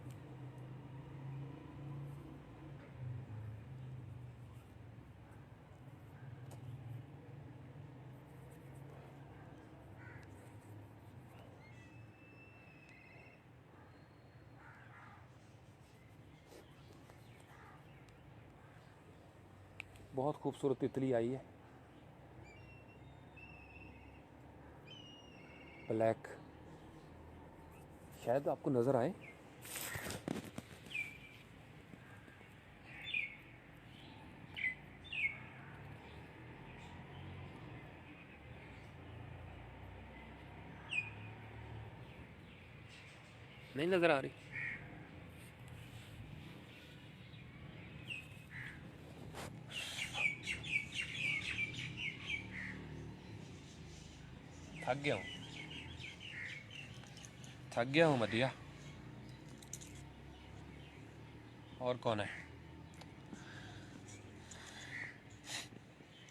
बहुत खूबसूरत तितली आई है, ब्लैक, शायद आपको नज़र आए। नहीं नज़र आ रही? थक गया हूँ, थक गया हूँ मदिया। और कौन है?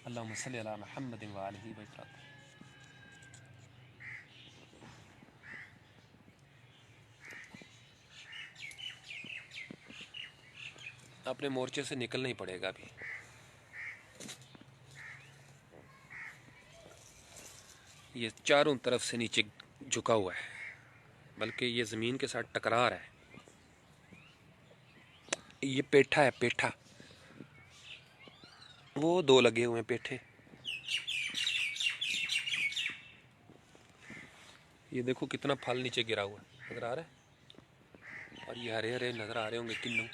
अल्लाहुम्मा सल्ली अला मुहम्मद व आलिहि व सल्लम। अपने मोर्चे से निकलना ही पड़ेगा अभी। ये चारों तरफ से नीचे झुका हुआ है, बल्कि ये ज़मीन के साथ टकरा रहा है। ये पेठा है, पेठा, वो दो लगे हुए हैं पेठे। ये देखो कितना फल नीचे गिरा हुआ है, नज़र आ रहा है। और ये हरे हरे नज़र आ रहे होंगे किन्नू।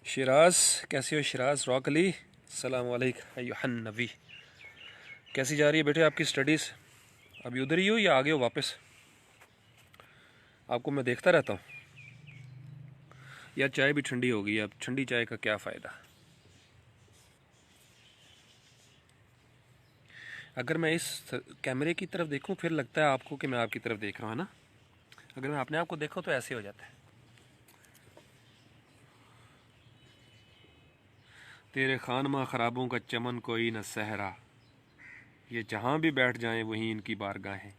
शिराज, कैसी हो शिराज? रॉक अली, अस्सलाम वालेकुम अय्युहन नबी। कैसी जा रही है बेटे आपकी स्टडीज़? अभी उधर ही हो या आगे हो वापस? आपको मैं देखता रहता हूँ यार। चाय भी ठंडी हो गई, अब ठंडी चाय का क्या फ़ायदा। अगर मैं इस कैमरे की तरफ देखूं फिर लगता है आपको कि मैं आपकी तरफ देख रहा हूँ, है ना? अगर मैं अपने आप को देखूं तो ऐसे हो जाता है। तेरे खानमा ख़राबों का चमन कोई न सहरा, ये जहाँ भी बैठ जाएं वहीं इनकी बारगाहें।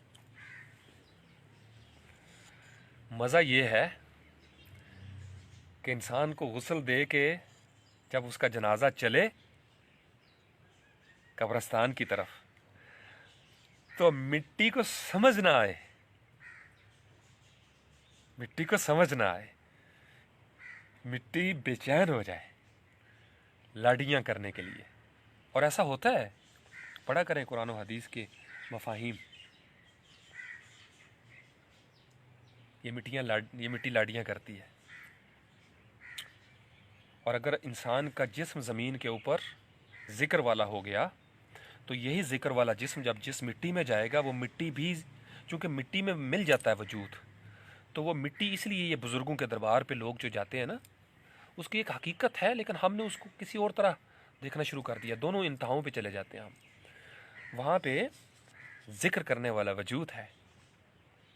मज़ा ये है कि इंसान को गुस्ल दे के जब उसका जनाजा चले कब्रिस्तान की तरफ, तो मिट्टी को समझ ना आए, मिट्टी को समझ ना आए, मिट्टी बेचैन हो जाए लाडियाँ करने के लिए। और ऐसा होता है, पढ़ा करें कुरान और हदीस के मफाहिम। ये मिट्टी लाडियाँ करती है। और अगर इंसान का जिस्म ज़मीन के ऊपर ज़िक्र वाला हो गया, तो यही ज़िक्र वाला जिस्म जब जिस मिट्टी में जाएगा, वो मिट्टी भी चूँकि मिट्टी में मिल जाता है वजूद, तो वो मिट्टी, इसलिए ये बुज़ुर्गों के दरबार पे लोग जो जाते हैं ना, उसकी एक हकीकत है, लेकिन हमने उसको किसी और तरह देखना शुरू कर दिया। दोनों इंतहाओं पे चले जाते हैं हम। वहाँ पे ज़िक्र करने वाला वजूद है।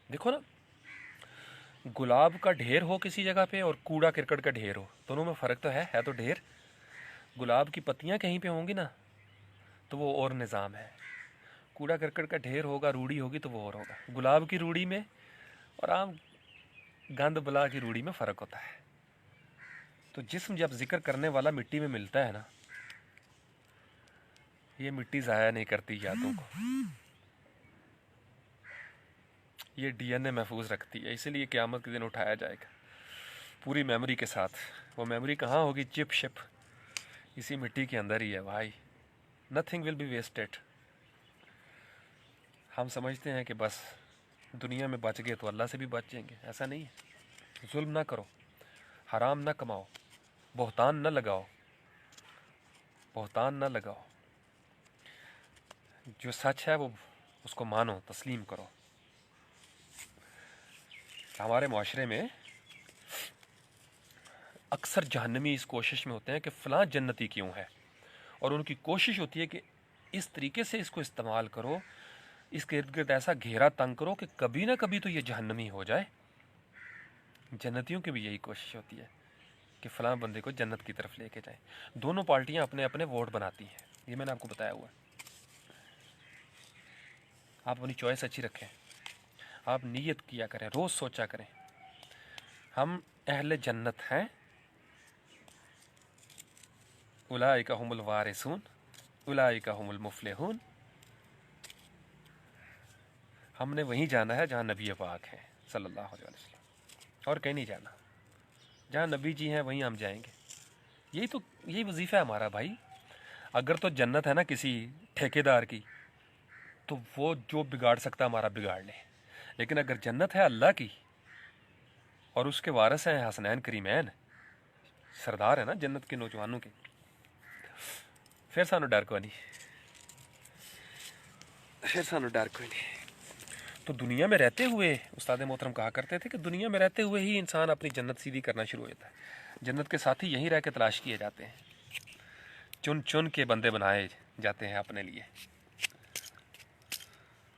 देखो ना, गुलाब का ढेर हो किसी जगह पे और कूड़ा करकट का ढेर हो, दोनों में फ़र्क तो है तो ढेर। गुलाब की पत्तियाँ कहीं पे होंगी ना, तो वो और निज़ाम है। कूड़ा करकट का ढेर होगा, रूढ़ी होगी, तो वो और होगा। गुलाब की रूढ़ी में और आम गंद बला की रूढ़ी में फ़र्क होता है। तो जिस्म जब जिक्र करने वाला मिट्टी में मिलता है ना, ये मिट्टी ज़ाया नहीं करती यादों को। ये डीएनए महफूज रखती है, इसीलिए क़यामत के दिन उठाया जाएगा पूरी मेमोरी के साथ। वो मेमोरी कहाँ होगी? चिप शिप इसी मिट्टी के अंदर ही है भाई। Nothing will be wasted. हम समझते हैं कि बस दुनिया में बच गए तो अल्लाह से भी बच जाएंगे, ऐसा नहीं है। जुल्म ना करो, हराम ना कमाओ, बहतान न लगाओ, बहतान न लगाओ। जो सच है वो उसको मानो, तस्लीम करो। हमारे माशरे में अक्सर जहन्नमी इस कोशिश में होते हैं कि फ़लाँ जन्नती क्यों है, और उनकी कोशिश होती है कि इस तरीके से इसको इस्तेमाल करो, इसके इर्द गिर्द ऐसा घेरा तंग करो कि कभी ना कभी तो ये जहन्नमी हो जाए। जन्नतियों की भी यही कोशिश होती है कि फ़लाँ बंदे को जन्नत की तरफ लेके जाएं। दोनों पार्टियां अपने अपने वोट बनाती हैं, ये मैंने आपको बताया हुआ है। आप अपनी चॉइस अच्छी रखें, आप नीयत किया करें, रोज़ सोचा करें हम अहले जन्नत हैं। उलाइका हुमुल वारिसून उलाइका हुमुल मुफलिहून। हमने वहीं जाना है जहाँ नबी पाक हैं सल्लल्लाहु अलैहि वसल्लम, और कहीं नहीं जाना। जहाँ नबी जी हैं वहीं हम जाएंगे। यही वजीफ़ा है हमारा भाई। अगर तो जन्नत है ना किसी ठेकेदार की, तो वो जो बिगाड़ सकता है हमारा बिगाड़ ले। लेकिन अगर जन्नत है अल्लाह की और उसके वारिस हैं हसनैन करीमैन, सरदार है ना जन्नत के नौजवानों के, फिर सानू डर कोई नहीं, फिर सानू डर कोई नहीं। तो दुनिया में रहते हुए उस्ताद मोहतरम कहा करते थे कि दुनिया में रहते हुए ही इंसान अपनी जन्नत सीधी करना शुरू हो जाता है। जन्नत के साथी यहीं रह के तलाश किए जाते हैं, चुन चुन के बंदे बनाए जाते हैं अपने लिए।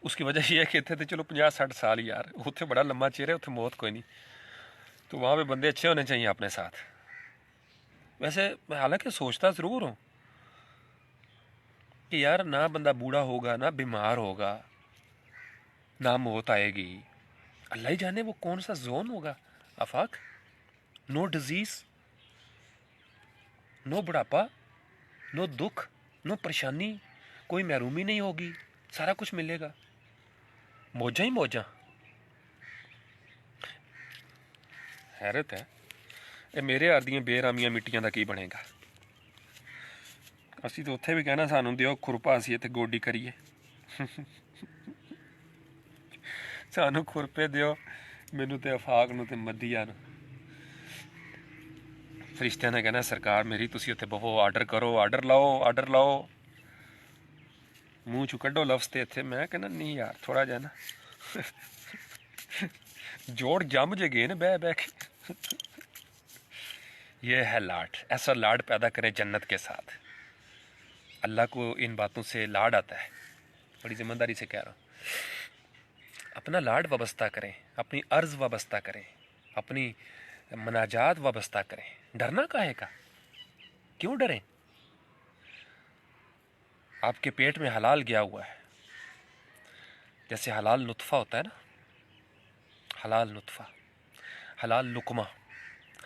उसकी वजह यह कहते थे चलो 50-60 साल यार, उत्थे बड़ा लम्बा चेहरा, उत्थे मौत कोई नहीं, तो वहाँ पे बंदे अच्छे होने चाहिए अपने साथ। वैसे मैं हालांकि सोचता ज़रूर हूँ कि यार ना बंदा बूढ़ा होगा, ना बीमार होगा, ना मौत आएगी। अल्लाह ही जाने वो कौन सा जोन होगा आफाक। नो डिजीज़, नो बुढ़ापा, नो दुख, नो परेशानी, कोई महरूमी नहीं होगी, सारा कुछ मिलेगा, मौजा ही मौजा। हैरत है। ये मेरे आदियाँ बेरामियाँ मिट्टियाँ का की बनेगा। असी तो उत्थे भी कहना सानू दिओ खुरपा, असी इत्थे गोडी करिए। सानू खुरपे दिओ, मैनू ते आफाक नू ते मदिया नू। फरिश्तियां ने कहना सरकार मेरी तुसी उत्थे बवो, आर्डर करो, आर्डर लाओ, आर्डर लाओ, मूँह चू कड्डो लफ्ज़ ते इत्थे। मैं कहना नहीं यार, थोड़ा जा ना जोड़ जम जे गए न बह बह के। ये है लाड। ऐसा लाड पैदा करें जन्नत के साथ। अल्लाह को इन बातों से लाड आता है, बड़ी ज़िम्मेदारी से कह रहा हूँ। अपना लाड वाबस्ता करें, अपनी अर्ज़ वाबस्ता करें, अपनी मनाजात वाबस्ता करें। डरना काहे का? क्यों डरें? आपके पेट में हलाल गया हुआ है, जैसे हलाल नुत्फ़ा होता है ना, हलाल नुत्फ़ा, हलाल लुकमा,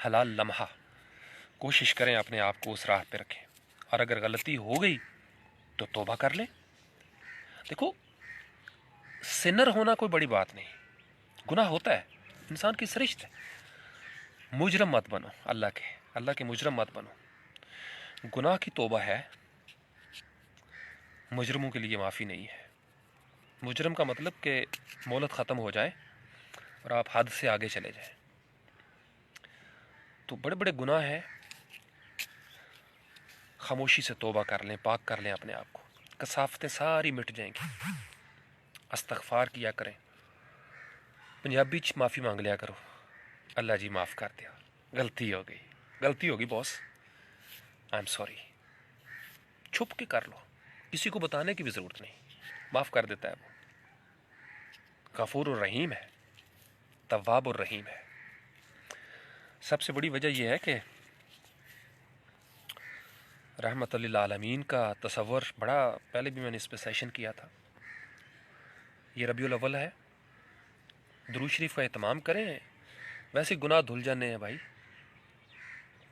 हलाल लम्हा। कोशिश करें अपने आप को उस राह पे रखें, और अगर गलती हो गई तो तौबा कर लें। देखो, सिनर होना कोई बड़ी बात नहीं, गुनाह होता है, इंसान की सरिश्त है। मुजरम मत बनो, अल्लाह के मुजरम मत बनो। गुनाह की तौबा है, मुजरमों के लिए माफ़ी नहीं है। मुजरम का मतलब कि मोहलत ख़त्म हो जाए और आप हद से आगे चले जाएं। तो बड़े बड़े गुनाह हैं, खामोशी से तौबा कर लें, पाक कर लें अपने आप को, कसाफतें सारी मिट जाएंगी। इस्तग़फ़ार किया करें, पंजाबी च माफ़ी मांग लिया करो, अल्लाह जी माफ़ कर दिया, गलती होगी बॉस, आई एम सॉरी। छुप के कर लो, किसी को बताने की भी ज़रूरत नहीं, माफ़ कर देता है वो। गफूर और रहीम है, तव्वाब और रहीम है। सबसे बड़ी वजह यह है कि रहमत लिल आलमीन का तसव्वुर बड़ा, पहले भी मैंने इस पर सेशन किया था। ये रबीउल अव्वल है, दुरूद शरीफ का एहतमाम करें, वैसे गुनाह धुल जाने हैं भाई,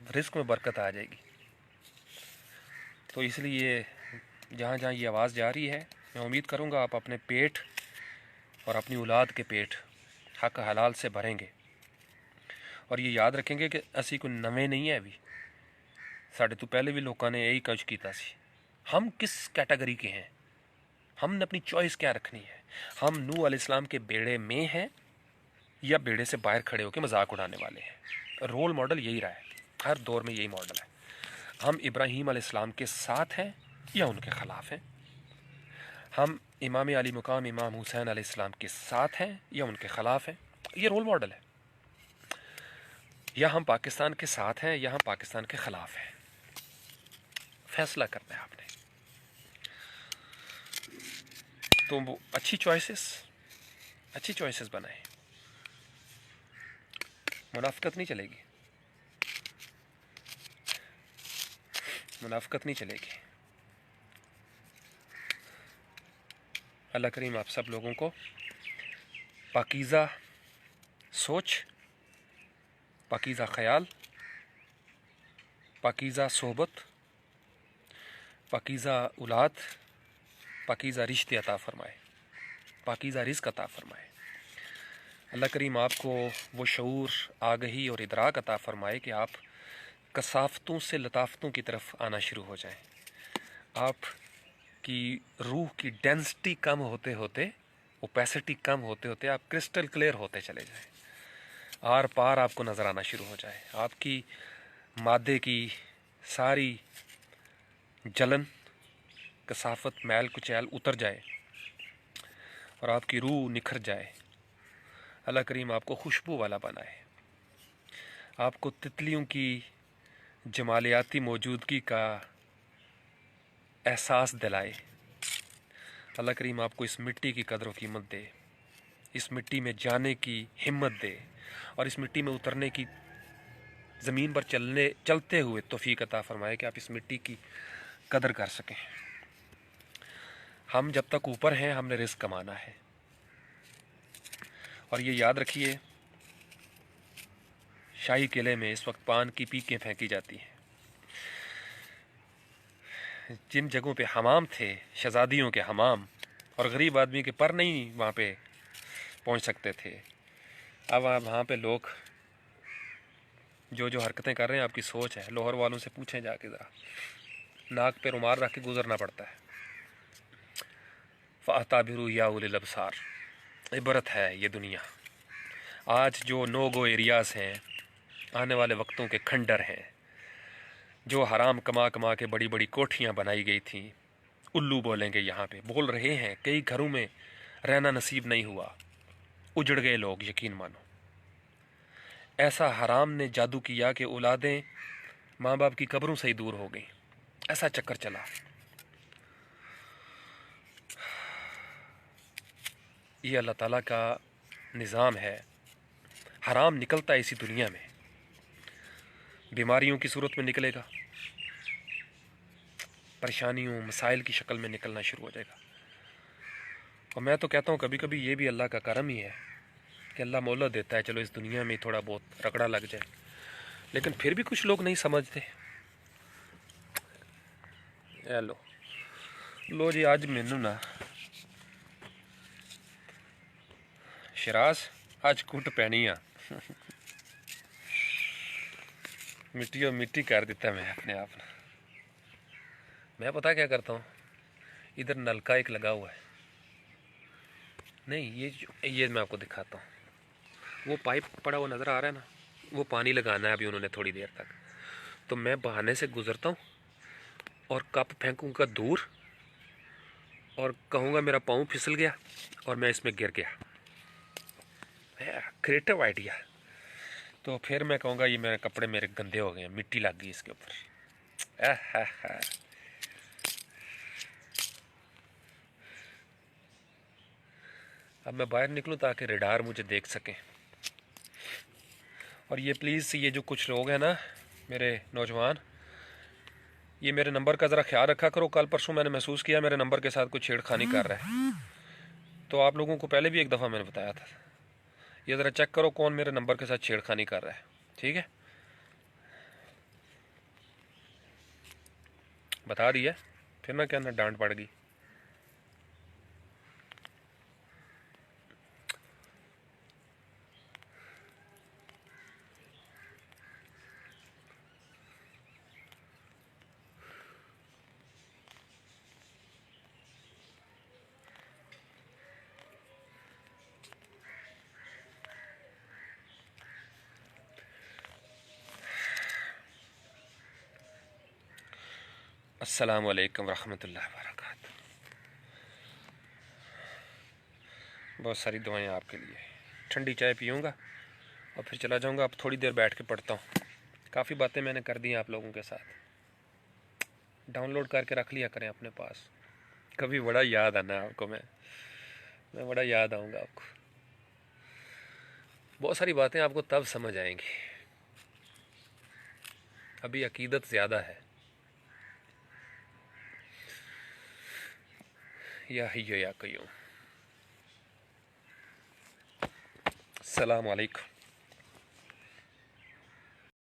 रिस्क में बरकत आ जाएगी। तो इसलिए जहाँ जहाँ ये आवाज़ जा रही है, मैं उम्मीद करूँगा आप अपने पेट और अपनी औलाद के पेट हक हलाल से भरेंगे और ये याद रखेंगे कि असी कोई नवे नहीं है। भी साढ़े तो पहले भी लोगों ने यही कुछ किया सी। हम किस कैटेगरी के हैं, हमने अपनी चॉइस क्या रखनी है। हम नूह अलैहिस्सलाम के बेड़े में हैं या बेड़े से बाहर खड़े होकर मजाक उड़ाने वाले हैं। रोल मॉडल यही रहा है, हर दौर में यही मॉडल है। हम इब्राहीम अलैहिस्सलाम के साथ हैं या उनके ख़िलाफ़ हैं। हम इमाम अली मुकाम इमाम हुसैन अलैहिस्सलाम के साथ हैं या उनके ख़िलाफ़ हैं। ये रोल मॉडल है। या हम पाकिस्तान के साथ हैं या हम पाकिस्तान के ख़िलाफ़ हैं। फैसला करना है आपने। तो वो अच्छी चॉइसेस बनाएं। मुनाफिकत नहीं चलेगी, मुनाफिकत नहीं चलेगी। अल्लाह करीम आप सब लोगों को पाकीज़ा सोच, पाकीज़ा ख़याल, पाकीज़ा सोहबत, पाकीज़ा औलाद, पाकीज़ा रिश्ते अता फ़रमाए, पाकीज़ा रिज़्क़ अता फ़रमाए। अल्लाह करीम आपको वो शऊर, आगही और इदराक अता फ़रमाए कि आप कसाफ़तों से लताफ़तों की तरफ आना शुरू हो जाएं। आपकी रूह की डेंसिटी कम होते होते, ओपेसिटी कम होते होते आप क्रिस्टल क्लियर होते चले जाएं। आर पार आपको नज़र आना शुरू हो जाए। आपकी मादे की सारी जलन, कसाफत, मैल कुचैल उतर जाए और आपकी रूह निखर जाए। अल्लाह करीम आपको खुशबू वाला बनाए, आपको तितलियों की जमालियाती मौजूदगी का एहसास दिलाए। अल्लाह करीम आपको इस मिट्टी की कदर व कीमत दे, इस मिट्टी में जाने की हिम्मत दे और इस मिट्टी में उतरने की, ज़मीन पर चलते हुए तौफीक अता फ़रमाए कि आप इस मिट्टी की कदर कर सकें। हम जब तक ऊपर हैं हमने रिस्क कमाना है। और ये याद रखिए, शाही किले में इस वक्त पान की पीकें फेंकी जाती हैं। जिन जगहों पे हमाम थे, शहजादियों के हमाम, और गरीब आदमी के पर नहीं वहाँ पे पहुँच सकते थे, अब वहाँ पे लोग जो जो हरकतें कर रहे हैं, आपकी सोच है। लाहौर वालों से पूछें जाके ज़रा, नाक पे रुमाल रख के गुजरना पड़ता है। फ़ाताबिरू या उलिल अबसार, इबरत है ये दुनिया। आज जो नो गो एरियाज़ हैं, आने वाले वक्तों के खंडर हैं, जो हराम कमा कमा के बड़ी बड़ी कोठियाँ बनाई गई थीं, उल्लू बोलेंगे यहाँ पे, बोल रहे हैं। कई घरों में रहना नसीब नहीं हुआ, उजड़ गए लोग, यकीन मानो। ऐसा हराम ने जादू किया कि औलादें माँ बाप की कब्रों से ही दूर हो गई। ऐसा चक्कर चला। ये अल्लाह ताला का निज़ाम है। हराम निकलता है इसी दुनिया में, बीमारियों की सूरत में निकलेगा, परेशानियों मसाइल की शक्ल में निकलना शुरू हो जाएगा। और मैं तो कहता हूँ कभी कभी ये भी अल्लाह का करम ही है कि अल्लाह मोहलत देता है, चलो इस दुनिया में थोड़ा बहुत रगड़ा लग जाए। लेकिन फिर भी कुछ लोग नहीं समझते। लो जी, आज मैनू ना शराज आज कुट पैनी आ मिट्टी और मिट्टी कर देता मैं अपने आप ने। मैं पता क्या करता हूँ, इधर नलका एक लगा हुआ है, नहीं ये मैं आपको दिखाता हूँ। वो पाइप पड़ा हुआ नज़र आ रहा है ना, वो पानी लगाना है अभी उन्होंने थोड़ी देर तक। तो मैं बहाने से गुज़रता हूँ और कप फेंकूँगा दूर और कहूँगा मेरा पाँव फिसल गया और मैं इसमें गिर गया। Creative idea. तो फिर मैं कहूँगा ये मेरे कपड़े मेरे गंदे हो गए, मिट्टी लग गई इसके ऊपर। अब मैं बाहर निकलूँ ताकि रेडार मुझे देख सकें। और ये प्लीज़, ये जो कुछ लोग हैं ना मेरे नौजवान, ये मेरे नंबर का ज़रा ख्याल रखा करो। कल परसों मैंने महसूस किया मेरे नंबर के साथ कुछ छेड़खानी कर रहा है। तो आप लोगों को पहले भी एक दफ़ा मैंने बताया था, ये ज़रा चेक करो कौन मेरे नंबर के साथ छेड़खानी कर रहा है, ठीक है? बता दिया, फिर ना कहना डांट पड़ गई। अस्सलामु अलैकुम रहमतुल्लाहि व बरकातहू। बहुत सारी दुआएं आपके लिए। ठंडी चाय पीऊँगा और फिर चला जाऊँगा। अब थोड़ी देर बैठ के पढ़ता हूँ। काफ़ी बातें मैंने कर दी हैं आप लोगों के साथ। डाउनलोड करके रख लिया करें अपने पास, कभी बड़ा याद आना आपको। मैं बड़ा याद आऊँगा आपको। बहुत सारी बातें आपको तब समझ आएंगी, अभी अकीदत ज़्यादा है। या हय्यु या कय्यूम। अस्सलामु अलैकुम।